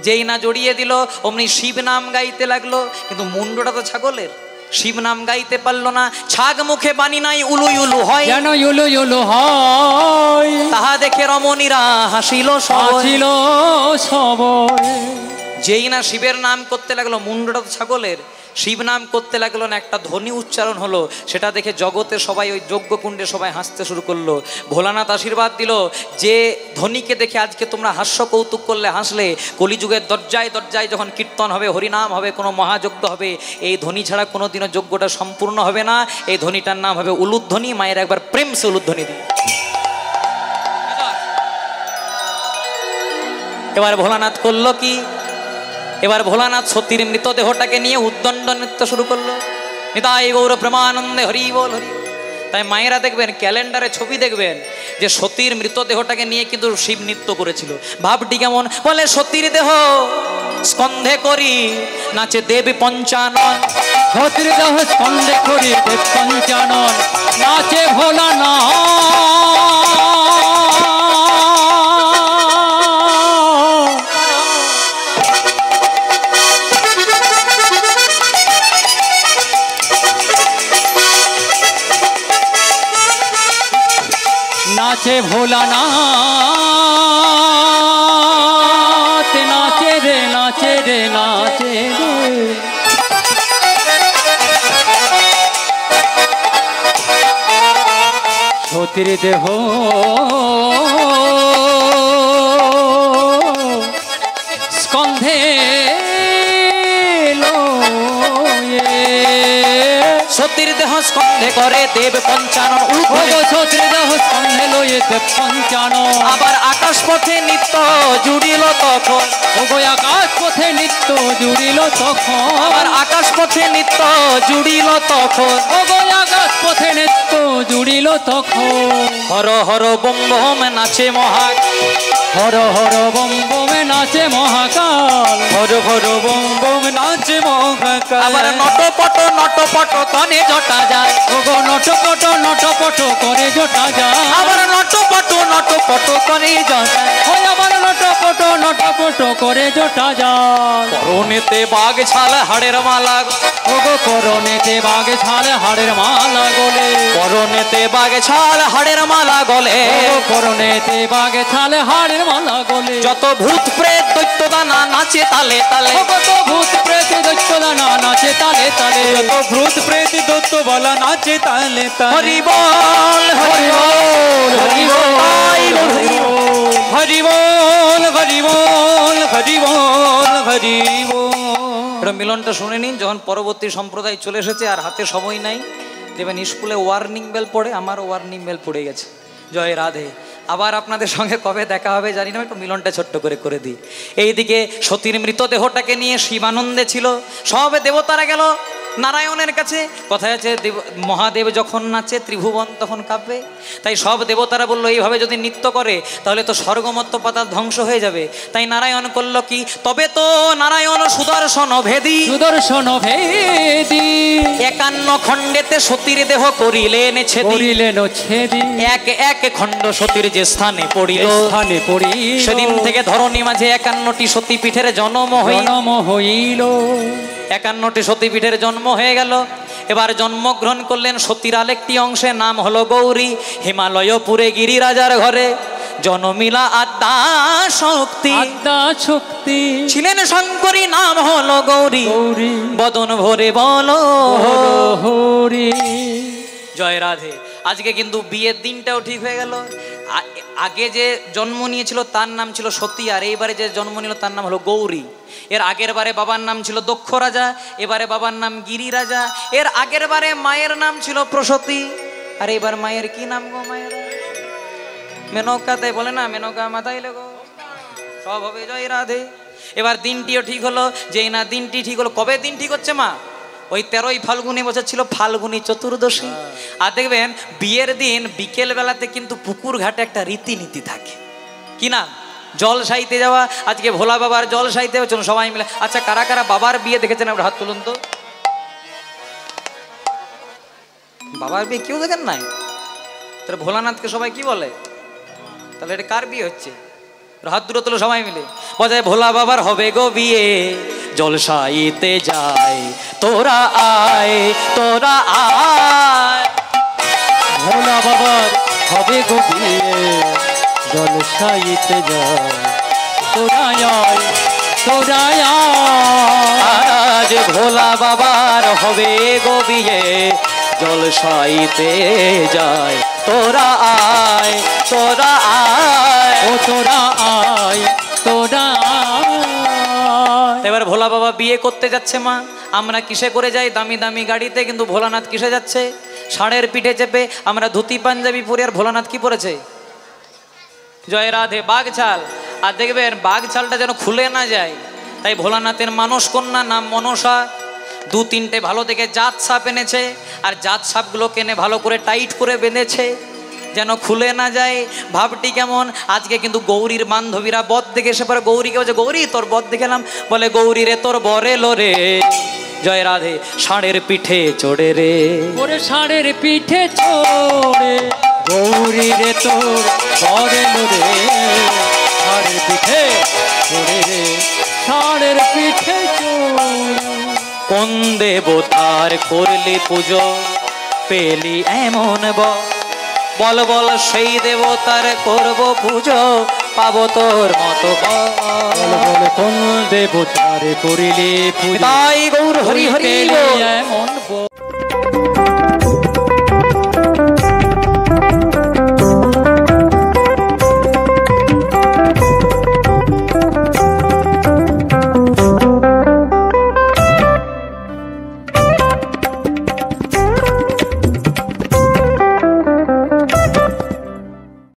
যেই না জড়িয়ে দিল অমনি শিব নাম গাইতে লাগলো, কিন্তু মুন্ডটা তো ছাগলের, শিব নাম গাইতে পারলো না। ছাগ মুখে বাণী নাই, উলু উলু হয়, যেন ইউলু ইউলু হয়, তাহা দেখে রমণীরা হাসিল সবাই। যেই না শিবের নাম করতে লাগলো, মুন্ডটা তো ছাগলের, শিব নাম করতে লাগলো না, একটা ধ্বনি উচ্চারণ হলো, সেটা দেখে জগতে সবাই, ওই যজ্ঞকুণ্ডে সবাই হাসতে শুরু করলো। ভোলানাথ আশীর্বাদ দিল, যে ধ্বনিকে দেখে আজকে তোমরা হাস্য কৌতুক করলে, হাসলে, কলিযুগের দরজায় দরজায় যখন কীর্তন হবে, হরিনাম হবে, কোনো মহাযজ্ঞ হবে, এই ধ্বনি ছাড়া কোনো দিনও যজ্ঞটা সম্পূর্ণ হবে না। এই ধ্বনিটার নাম হবে উলুধ্বনি। মায়ের একবার প্রেম সে উলুধ্বনি দিই। এবার ভোলানাথ করলো কি? এবার ভোলানাথ সতীর মৃতদেহটাকে নিয়ে উদ্দণ্ড নৃত্য শুরু করলো। নিতাই গৌর প্রেমানন্দে হরি বল হরি। তাই মায়েরা দেখবেন, ক্যালেন্ডারে ছবি দেখবেন যে সতীর মৃতদেহটাকে নিয়ে কিন্তু শিব নৃত্য করেছিল। ভাবটি কেমন? বলে, সতীর দেহ স্কন্ধে করি নাচে দেবী পঞ্চানন, সতীর দেহ স্কন্ধে করি দেব পঞ্চানন, নাচে ভোলানাথ। নাচে ভোলানাথ, নাচে রে নাচে রে নাচে রে। সতীর দেহ স্কন্ধে সতীর দেহ স্কন্ধে করে দেব পঞ্চানন, সতীর দেহ স্কন্ধে লয়ে দেব পঞ্চানন। আবার আকাশ পথে নিত্য জুড়িল তখন, আকাশ পথে নিত্য জুড়িল তখন, আবার আকাশ পথে নিত্য জুড়িল তখন, আকাশ পথে নিত্য জুড়িল তখন। হর হর বম বম নাচে মহা, হর হর বম বমে নাচে মহাকাল, হর হর বম বম নাচে মহাকাল। আবার নটপট নটপট তনে জটা যায়, ওগো নটপট নটপট করে জটা যায়, আবার নটপট নটপট করে জটা, ওই আবার নটপট নটপট করে জটা যায়। করনেতে বাঘ ছাল হাড়ের মালা, ওগো করনেতে বাঘ ছাল হাড়ের মালা গলে, করনেতে বাঘ ছাল হাড়ের মালা গলে, করনেতে বাঘ ছাল হাড়ের মালা গলে। যত ভূত প্রেত দৈত্য দানা নাচে তালে তালে, কত ভূত প্রেত দৈত্য দানা নাচে তালে তালে, যত ভূত প্রেত দৈত্য বলা নাচে তালে তালে। হরি বল হরি বল হরি বল হরি বল হরি বল হরি বল হরি বল। মিলনটা শুনে নিন, যখন পরবর্তী সম্প্রদায় চলে এসেছে আর হাতে সময় নাই, দেখবেন স্কুলে ওয়ার্নিং বেল পড়ে, আমার ওয়ার্নিং বেল পড়ে গেছে। জয় রাধে। আবার আপনাদের সঙ্গে কবে দেখা হবে জানি না, একটু মিলনটা ছোট্ট করে দিই। এইদিকে সতীর মৃতদেহটাকে নিয়ে শিবানন্দে ছিল, সব দেবতারা গেল নারায়ণের কাছে। কথায় আছে, মহাদেব যখন নাচে ত্রিভুবন তখন কাঁপবে। তাই সব দেবতারা বললো, এইভাবে যদি নৃত্য করে তাহলে তো স্বর্গমত্ত পাতাল ধ্বংস হয়ে যাবে। তাই নারায়ণ করলো কি? তবে তো নারায়ণ সুদর্শন ভেদী, সুদর্শন ভেদী 51 খণ্ডেতে সতীর দেহ করিলেন ছেদি, করিলেন ছেদি। এক এক খণ্ড সতীর যে স্থানে পড়িল, স্থানে পড়িল, সেদিন থেকে ধরণী মাঝে 51টি সতীপীঠের জন্ম হইল। 51টি সতীপীঠের জন্ম হয়ে গেল। এবার জন্মগ্রহণ করলেন সতীর আরেকটি অংশে, নাম হলো গৌরী। হিমালয়পুরে গিরিরাজার ঘরে জনমিলা আদ্যা শক্তি, আদ্যা শক্তি ছিলেন শঙ্করী, নাম হলো গৌরী। গৌরী বদন ভরে বলো হরি। জয় রাধে। আজকে কিন্তু বিয়ের দিনটাও ঠিক হয়ে গেল। আগে যে জন্ম নিয়েছিল তার নাম ছিল সতী, আর এইবারে যে জন্ম নিল তার নাম হলো গৌরী। এর আগের বারে বাবার নাম ছিল দক্ষ রাজা, এবারে বাবার নাম গিরি রাজা। এর আগের বারে মায়ের নাম ছিল প্রসূতি, আর এবার মায়ের কি নাম গো? মায়ের মেনকাতে বলে না, মেনকা মাথায় লেগো, সব হবে জয় রাধে। এবার দিনটিও ঠিক হলো। যেই না দিনটি ঠিক হলো, কবে দিন ঠিক হচ্ছে মা? ওই 13ই ফাল্গুনি বছর ছিল ফাল্গুনি চতুর্দশী। আর দেখবেন বিয়ের দিন বিকেল বেলাতে কিন্তু পুকুর ঘাটে একটা রীতিনীতি থাকে, কি না? জল সাইতে যাওয়া। আজকে ভোলা বাবার জল সাইতে চলুন সবাই মিলে। আচ্ছা, কারা কারা বাবার বিয়ে দেখেছেন আপনার হাত তুলুন তো। বাবার বিয়ে কেউ দেখেন নাই? তাহলে ভোলানাথকে সবাই কি বলে? তাহলে এটা কার বিয়ে হচ্ছে? হাত দুটো তুলো সবাই মিলে, বজায় ভোলা বাবার হবে গো বিয়ে, জলসাইতে যায় তোরা আয়, তোরা আয়। ভোলা বাবার হবে গো বিয়ে, জলসাইতে যায় তোরা আয়, তোরা আয়। আজ ভোলা বাবার হবে গো বিয়ে, জলসাইতে যায় তোরা আয়, তোরা আয়, ও তোরা আয়, তোরা আয়। এবার ভোলা বাবা বিয়ে করতে যাচ্ছে মা। আমরা কিসে করে যাই? দামি দামি গাড়িতে। কিন্তু ভোলানাথ কিসে যাচ্ছে? ষাঁড়ের পিঠে চেপে। আমরা ধুতি পাঞ্জাবি পরে, আর ভোলানাথ কি পরেছে? জয় রাধে, বাঘছাল। আর দেখবেন বাঘছালটা যেন খুলে না যায়, তাই ভোলানাথের মানস কন্যা নাম মনসা 2-3টে ভালো দেখে জাত সাপ এনেছে, আর জাত সাপগুলোকে এনে ভালো করে টাইট করে বেঁধেছে যেন খুলে না যায়। ভাবটি কেমন? আজকে কিন্তু গৌরীর বান্ধবীরা বদ দেখে এসে পরে গৌরীকে বলছে, গৌরী তোর বদ দেখলাম। বলে, গৌরী রে তোর বরে লো রে, জয় রাধে, ষাঁড়ের পিঠে চড়ে রে, ওরে ষাঁড়ের পিঠে চড়ে, গৌরী রে তোর বরে লো রে, ষাঁড়ের পিঠে চড়ে রে, ষাঁড়ের পিঠে চড়ে। কোন দেবতার করলি পুজো, পেলি এমন বল বল, সেই দেবতার করব পুজো, পাবো তোর মতো বল। বল বল কোন দেবতারে করিলে পূজা, তাই গৌর হরি হরি পেলে বল। এমন বল।